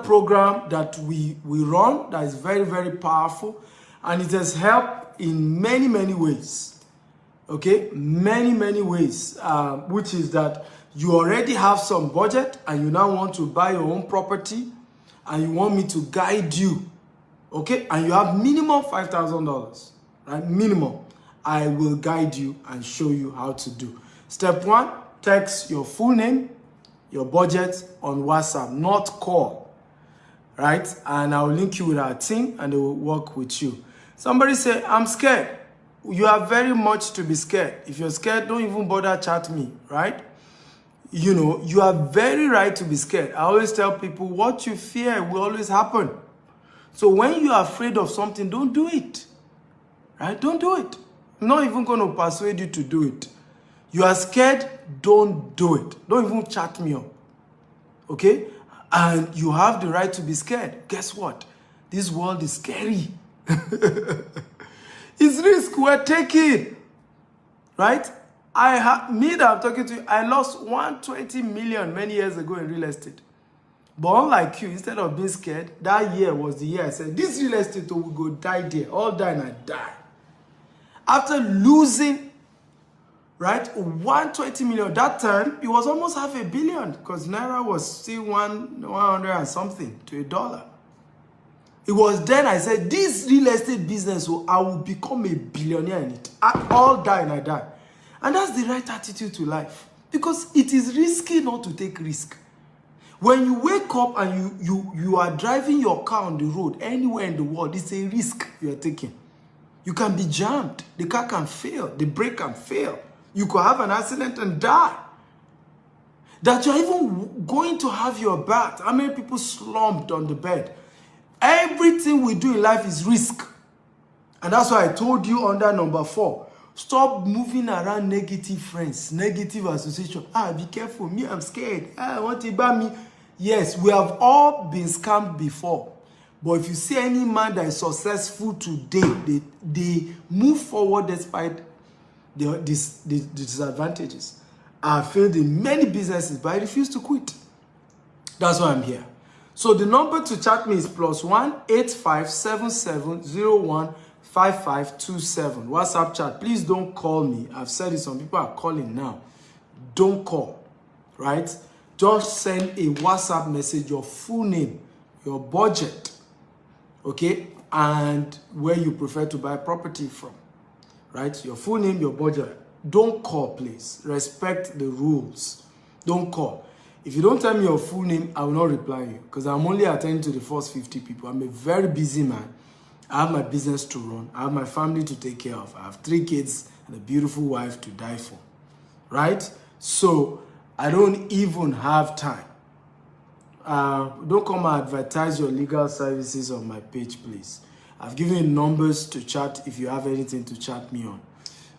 program that we run that is very, very powerful, and it has helped in many, many ways. Okay, many ways, which is that you already have some budget and you now want to buy your own property and you want me to guide you, okay, and you have minimum $5,000, right? Minimum. I will guide you and show you how to do. Step one, text your full name, your budget on WhatsApp, not call, right? And I'll link you with our team and they will work with you. Somebody say, I'm scared. You are very much to be scared. If you're scared, don't even bother chat me, right? You are very right to be scared. I always tell people what you fear will always happen. So when you are afraid of something, don't do it, right? Don't do it. I'm not even going to persuade you to do it. You are scared, don't do it. Don't even chat me up, okay? And you have the right to be scared. Guess what? This world is scary. It's risk we're taking, right? Me that I'm talking to you, I lost 120 million many years ago in real estate. But unlike you, instead of being scared, that year was the year I said, this real estate will go die there. All die and I die. After losing, right, 120 million, that time, it was almost $500 million because Naira was still 100 and something to $1. It was then I said, this real estate business, I will become a billionaire in it. I all die and I die. And that's the right attitude to life. Because it is risky not to take risk. When you wake up and you are driving your car on the road anywhere in the world, it's a risk you are taking. You can be jammed. The car can fail. The brake can fail. You could have an accident and die. That you're even going to have your bath. How many people slumped on the bed? Everything we do in life is risk. And that's why I told you under number 4, stop moving around negative friends, negative association. Be careful. Me, I'm scared. I want to buy me. Yes, we have all been scammed before. But if you see any man that is successful today, they move forward despite the disadvantages. I failed in many businesses, but I refuse to quit. That's why I'm here. So the number to chat me is +1 857701 5527. WhatsApp chat. Please don't call me. I've said it. Some people are calling now. Don't call, right? Just send a WhatsApp message, your full name, your budget, okay, and where you prefer to buy property from, right? Your full name, your budget. Don't call, please. Respect the rules. Don't call. If you don't tell me your full name, I will not reply you because I'm only attending to the first 50 people. I'm a very busy man. I have my business to run. I have my family to take care of. I have 3 kids and a beautiful wife to die for, right? So I don't even have time. Don't come and advertise your legal services on my page, please. I've given you numbers to chat if you have anything to chat me on.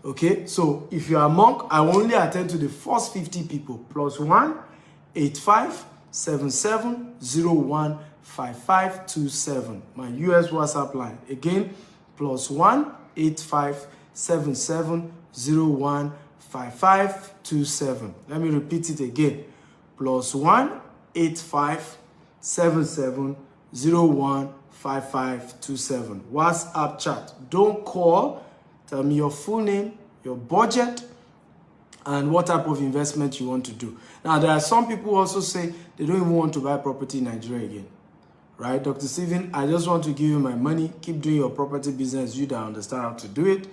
Okay, so if you are monk, I will only attend to the first 50 people. +1 857701 5527. My US WhatsApp line. Again, +1 857701 5527. Let me repeat it again. +1 8577 01 5527. WhatsApp chat. Don't call. Tell me your full name, your budget, and what type of investment you want to do. Now, there are some people who also say they don't even want to buy property in Nigeria again. Right? Dr. Stephen, I just want to give you my money. Keep doing your property business. You don't understand how to do it.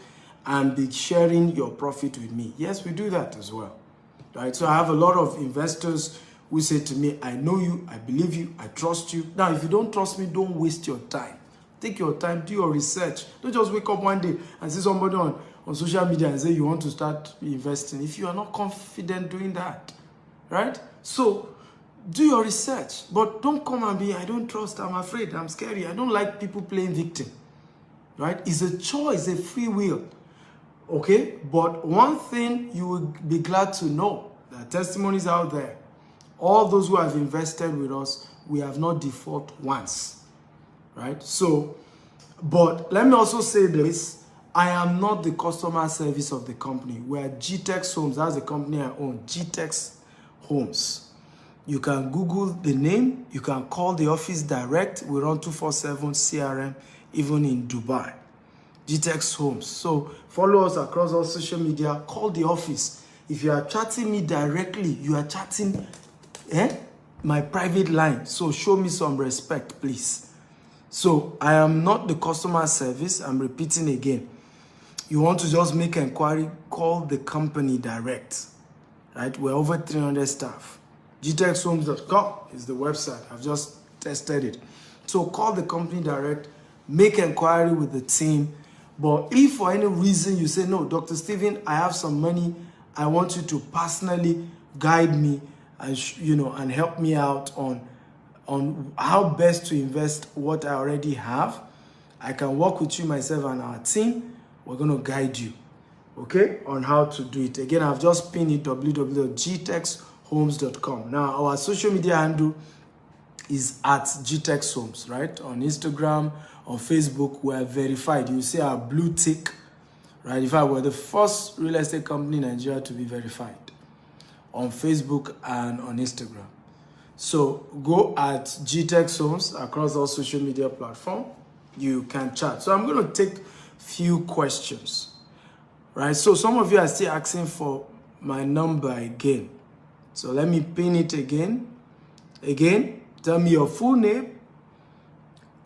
And be sharing your profit with me. Yes, we do that as well. Right? So I have a lot of investors who say to me, I know you, I believe you, I trust you. Now, if you don't trust me, don't waste your time. Take your time, do your research. Don't just wake up one day and see somebody on social media and say you want to start investing. If you are not confident doing that, right? So do your research, but don't come and be, I don't trust, I'm afraid, I'm scary. I don't like people playing victim, right? It's a choice, a free will, okay? But one thing you will be glad to know, there are testimonies out there. All those who have invested with us, we have not defaulted once, right? So, but let me also say this, I am not the customer service of the company. We are GTEX Homes. That's the company I own, GTEX Homes. You can Google the name. You can call the office direct. We run 24/7 CRM, even in Dubai. GTEX Homes. So follow us across all social media. Call the office. If you are chatting me directly, you are chatting my private line. So show me some respect, please. So I am not the customer service. I'm repeating again. You want to just make an inquiry, call the company direct, right? We're over 300 staff. gtexhomes.com is the website. I've just tested it. So call the company direct, make an inquiry with the team. But if for any reason you say, no, Dr. Stephen, I have some money, I want you to personally guide me and, and help me out on how best to invest what I already have, I can work with you, myself, and our team. We're going to guide you, okay, on how to do it. Again, I've just pinned it, www.gtexhomes.com. Now, our social media handle is at GTEX Homes, right? On Instagram, on Facebook, we're verified. You see our blue tick, right? In fact, we're the first real estate company in Nigeria to be verified on Facebook and on Instagram. So go at GTEX Homes across all social media platforms. You can chat. So I'm going to take few questions, right? So some of you are still asking for my number again. So let me pin it again. Again, tell me your full name,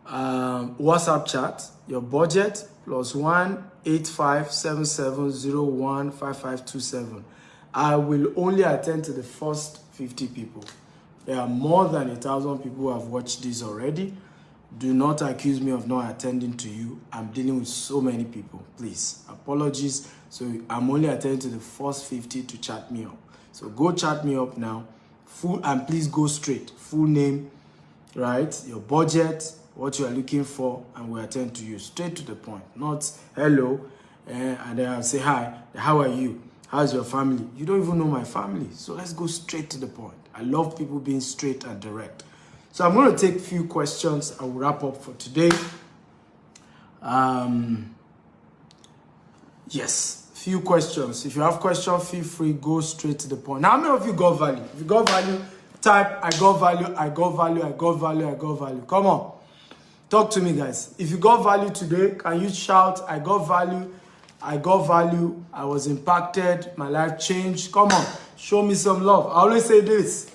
WhatsApp chat, your budget, +1 8577 01 5527. I will only attend to the first 50 people. There are more than 1,000 people who have watched this already. Do not accuse me of not attending to you. I'm dealing with so many people. Please, apologies. So I'm only attending to the first 50 to chat me up. So go chat me up now. And please go straight. Full name, right? Your budget, what you are looking for, and we'll attend to you. Straight to the point. Not hello, and then I'll say hi. How are you? How's your family? You don't even know my family. So let's go straight to the point. I love people being straight and direct. So I'm going to take a few questions. I will wrap up for today. Yes, few questions. If you have questions, feel free, go straight to the point. Now, how many of you got value? If you got value, type, I got value, I got value, I got value, I got value. Come on. Talk to me, guys. If you got value today, can you shout, I got value, I got value, I was impacted, my life changed. Come on, show me some love. I always say this.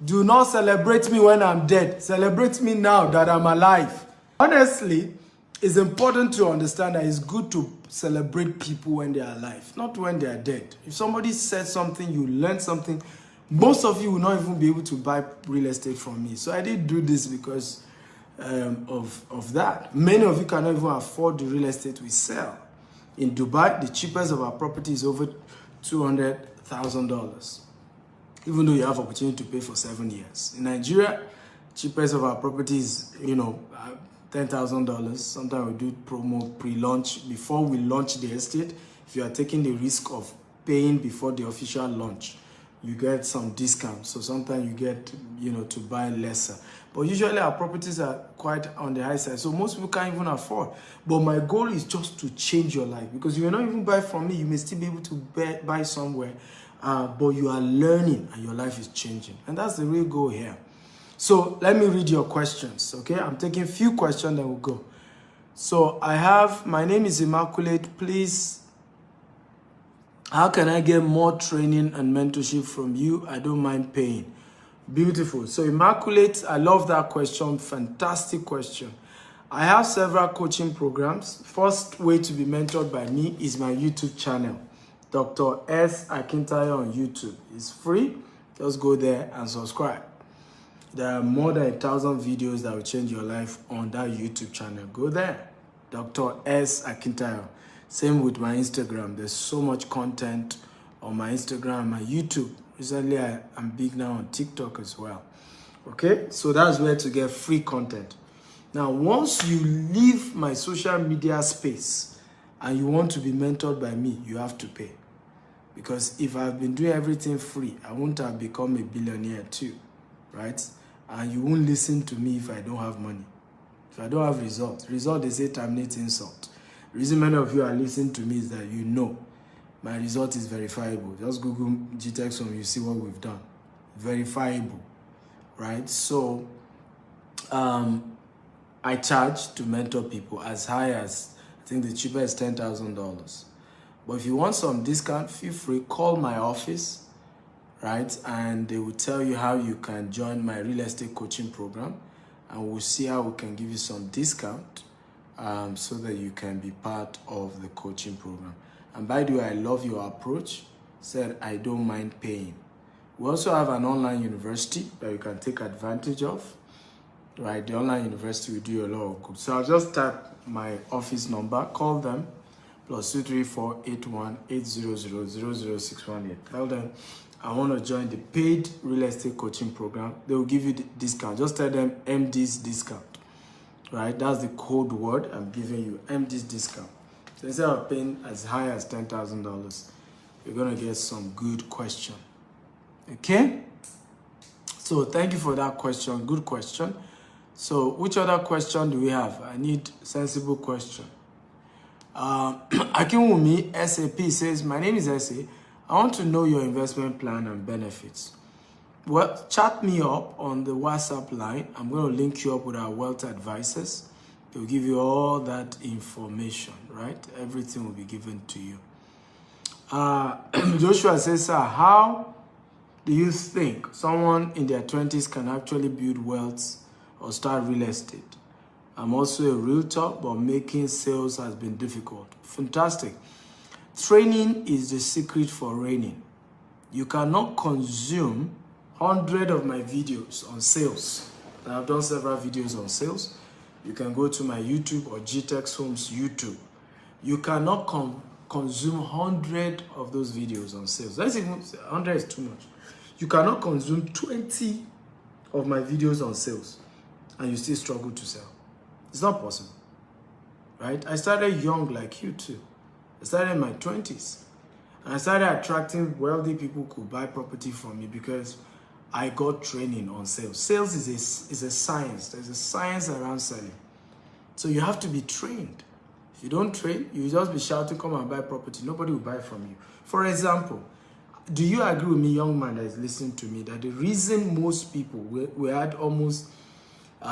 Do not celebrate me when I'm dead. Celebrate me now that I'm alive. Honestly, it's important to understand that it's good to celebrate people when they are alive, not when they are dead. If somebody said something, you learned something, most of you will not even be able to buy real estate from me. So I did do this because of that. Many of you cannot even afford the real estate we sell. In Dubai, the cheapest of our property is over $200,000. Even though you have opportunity to pay for 7 years. In Nigeria, cheapest of our property is, $10,000. Sometimes we do promo pre-launch before we launch the estate. If you are taking the risk of paying before the official launch, you get some discounts. So sometimes you get, to buy lesser. But usually our properties are quite on the high side. So most people can't even afford. But my goal is just to change your life. Because you may not even buy from me. You may still be able to buy somewhere. But you are learning and your life is changing. And that's the real goal here. So let me read your questions, okay? I'm taking a few questions, then we'll go. So my name is Immaculate. Please, how can I get more training and mentorship from you? I don't mind paying. Beautiful. So Immaculate, I love that question. Fantastic question. I have several coaching programs. First way to be mentored by me is my YouTube channel, Dr. S. Akintayo on YouTube. It's free. Just go there and subscribe. There are more than 1,000 videos that will change your life on that YouTube channel. Go there, Dr. S. Akintayo. Same with my Instagram. There's so much content on my Instagram, my YouTube. Recently, I'm big now on TikTok as well. Okay, so that's where to get free content. Now, once you leave my social media space and you want to be mentored by me, you have to pay. Because if I've been doing everything free, I wouldn't have become a billionaire too, right? And you won't listen to me if I don't have money. If I don't have results. Result, they say terminate insult. The reason many of you are listening to me is that you know my result is verifiable. Just Google GTEx Home, you see what we've done. Verifiable, right? So, I charge to mentor people as high as, I think the cheapest is $10,000. But if you want some discount, feel free, call my office, right? And they will tell you how you can join my real estate coaching program. And we'll see how we can give you some discount so that you can be part of the coaching program. And by the way, I love your approach. Said, I don't mind paying. We also have an online university that you can take advantage of. Right, the online university will do you a lot of good. So I'll just type my office number, call them, +234 81 800 00618. Tell them I want to join the paid real estate coaching program. They will give you the discount. Just tell them MD's discount. Right, that's the code word I'm giving you, MD's discount. So instead of paying as high as $10,000, you're gonna get some good question. Okay? So thank you for that question. Good question. So which other question do we have? I need sensible question. Akinwumi SAP says, my name is SA. I want to know your investment plan and benefits. Well, chat me up on the WhatsApp line. I'm going to link you up with our wealth advisors. They'll give you all that information, right? Everything will be given to you. Joshua says, sir, how do you think someone in their 20s can actually build wealth or start real estate? I'm also a realtor, but making sales has been difficult. Fantastic. Training is the secret for reigning. You cannot consume 100 of my videos on sales. And I've done several videos on sales. You can go to my YouTube or GTEx Homes YouTube. You cannot consume 100 of those videos on sales. Let's even 100 is too much. You cannot consume 20 of my videos on sales and you still struggle to sell. It's not possible, right? I started young like you too. I started in my 20s. And I started attracting wealthy people who could buy property from me because I got training on sales. Sales is a science. There's a science around selling. So you have to be trained. If you don't train, you just be shouting, come and buy property. Nobody will buy from you. For example, do you agree with me, young man that is listening to me, that the reason most people, we had almost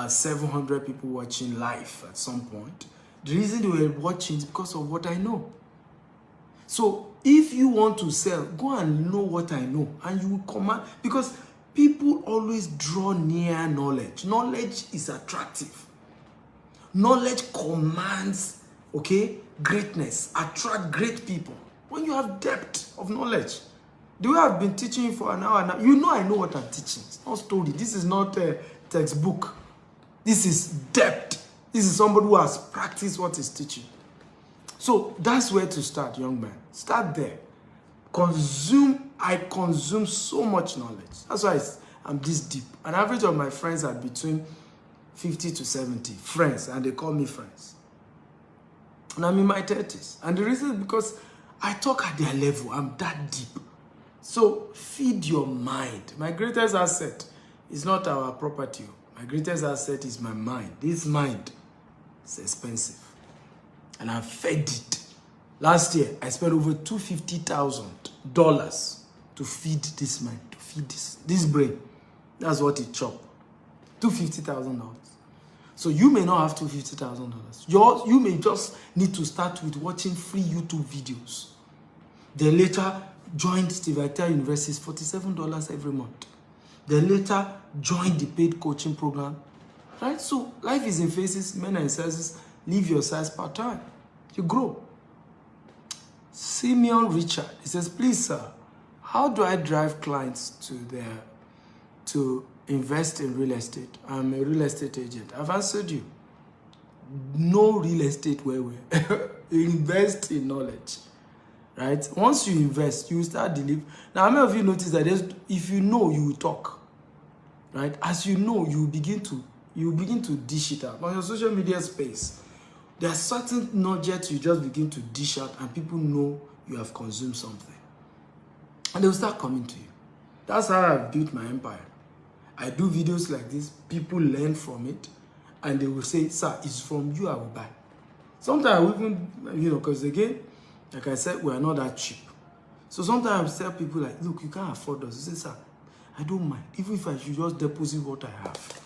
700 people watching live at some point, the reason they were watching is because of what I know. So if you want to sell, go and know what I know, and you will command, because people always draw near knowledge. Knowledge is attractive. Knowledge commands, okay, greatness, attract great people. When you have depth of knowledge, the way I've been teaching you for an hour now, you know I know what I'm teaching. It's not story. This is not a textbook. This is depth. This is somebody who has practiced what he's teaching. So that's where to start, young man. Start there. I consume so much knowledge. That's why I'm this deep. An average of my friends are between 50 to 70 friends, and they call me friends. And I'm in my 30s. And the reason is because I talk at their level. I'm that deep. So feed your mind. My greatest asset is not our property. My greatest asset is my mind. This mind is expensive. And I fed it. Last year, I spent over $250,000 to feed this mind, to feed this brain. That's what it chopped. $250,000. So you may not have $250,000. You may just need to start with watching free YouTube videos. Then later join Steve Akintayo University's $47 every month. Then later join the paid coaching program. Right? So life is in phases, men are in sizes. Leave your size part-time. You grow. Simeon Richard, he says, please, sir, how do I drive clients to invest in real estate? I'm a real estate agent. I've answered you. No real estate where invest in knowledge. Right? Once you invest, you start delivering. Now, how many of you notice that if you know, you will talk. Right? As you know, you begin to dish it out. On your social media space, there are certain nuggets you just begin to dish out and people know you have consumed something. And they will start coming to you. That's how I've built my empire. I do videos like this, people learn from it, and they will say, sir, it's from you I will buy. Sometimes I even, because again, like I said, we are not that cheap. So sometimes I tell people like, look, you can't afford us. They say, sir, I don't mind. Even if I should just deposit what I have,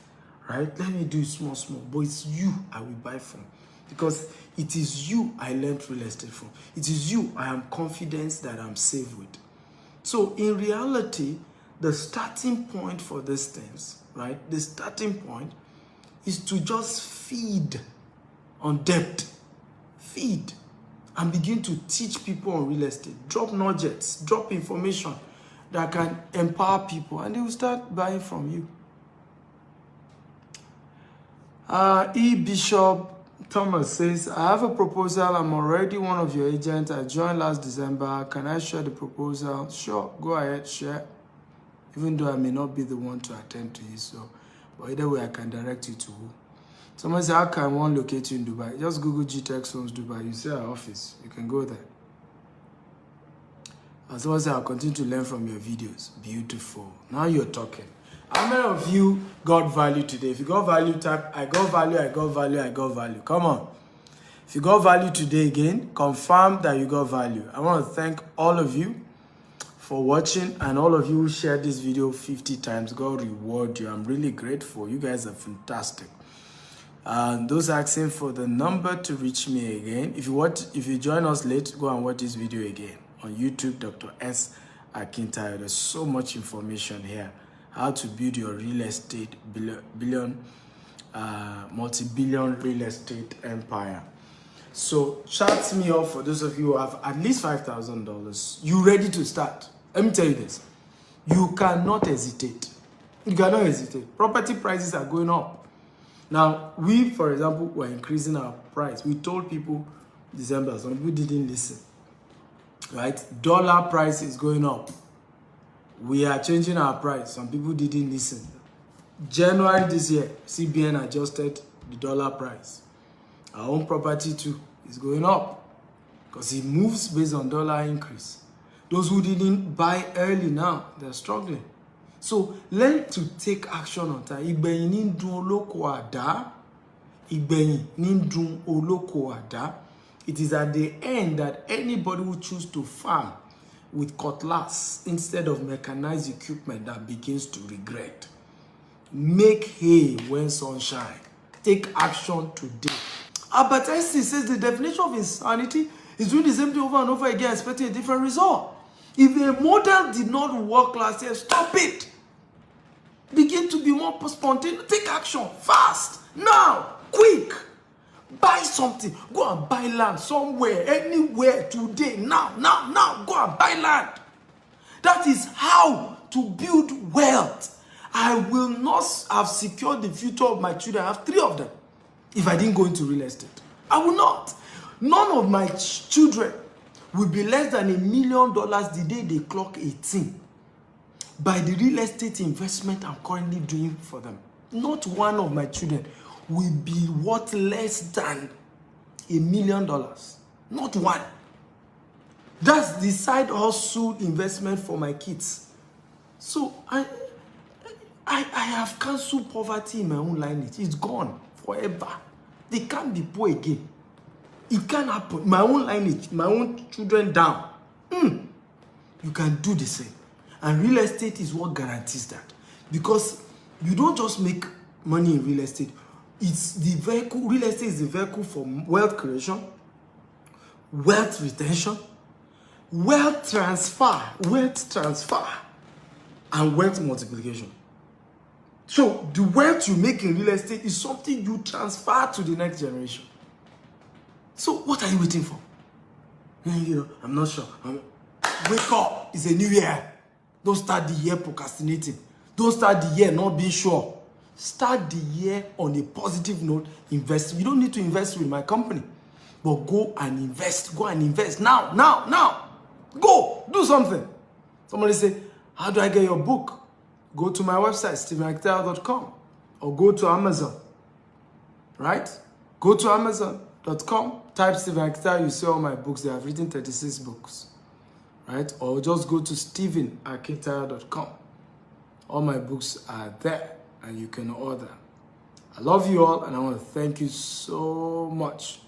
right? Let me do it small, but it's you I will buy from. Because it is you I learned real estate from. It is you I am confident that I'm safe with. So in reality, the starting point for these things, right? The starting point is to just feed on depth. Feed. And begin to teach people on real estate. Drop nuggets, drop information that can empower people, and they will start buying from you. Bishop Thomas says, I have a proposal. I'm already one of your agents. I joined last December. Can I share the proposal? Sure, go ahead, share. Even though I may not be the one to attend to it, but either way I can direct you to who. Someone says, how can one locate you in Dubai? Just Google GTX Homes Dubai. You see our office. You can go there. And someone says, I'll continue to learn from your videos. Beautiful. Now you're talking. How many of you got value today? If you got value, type, I got value, I got value, I got value. Come on. If you got value today again, confirm that you got value. I want to thank all of you for watching, and all of you who shared this video 50 times. God reward you. I'm really grateful. You guys are fantastic. Those asking for the number to reach me again. If you join us late, go and watch this video again on YouTube, Dr. S. Akintayo. There's so much information here. How to build your real estate multi-billion real estate empire. So chat me up for those of you who have at least $5,000. You ready to start? Let me tell you this. You cannot hesitate. You cannot hesitate. Property prices are going up. Now, we, for example, were increasing our price. We told people December, some people didn't listen. Right? Dollar price is going up. We are changing our price. Some people didn't listen. January this year, CBN adjusted the dollar price. Our own property too is going up because it moves based on dollar increase. Those who didn't buy early now, they're struggling. So learn to take action on time. Ìgbẹ̀yìn ní dùn olóko àdá. Ìgbẹ̀yìn ní dùn olóko àdá. It is at the end that anybody who chooses to farm with cutlass instead of mechanized equipment that begins to regret. Make hay when sun shines. Take action today. Albert Einstein says the definition of insanity is doing the same thing over and over again, expecting a different result. If a model did not work last year, stop it. Begin to be more spontaneous. Take action fast, now, quick. Buy something. Go and buy land somewhere, anywhere, today, now. Go and buy land. That is how to build wealth. I will not have secured the future of my children. I have 3 of them. If I didn't go into real estate, I will not. None of my children will be less than $1 million the day they clock 18 by the real estate investment I'm currently doing for them. Not one of my children will be worth less than $1 million. Not one. That's the side hustle investment for my kids. So I have cancelled poverty in my own lineage. It's gone forever. They can't be poor again. It can't happen. My own lineage, my own children down. You can do the same. And real estate is what guarantees that. Because you don't just make money in real estate. It's the vehicle. Real estate is the vehicle for wealth creation, wealth retention, wealth transfer, and wealth multiplication. So the wealth you make in real estate is something you transfer to the next generation. So what are you waiting for? I'm not sure. Wake up. It's a new year. Don't start the year procrastinating. Don't start the year not being sure. Start the year on a positive note. Invest. You don't need to invest with my company, but go and invest. Go and invest now. Go do something. Somebody say, how do I get your book? Go to my website, stevenakintayo.com, or go to Amazon. Right? Go to Amazon.com, type Steven Akintayo, you see all my books. They have written 36 books. Right? Or just go to stevenakintayo.com. All my books are there, and you can order. I love you all, and I want to thank you so much.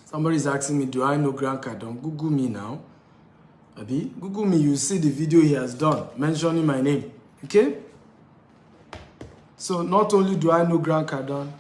Somebody's asking me, do I know Grant Cardone? Google me now. Abi, Google me, you see the video he has done, mentioning my name. Okay? So not only do I know Grant Cardone,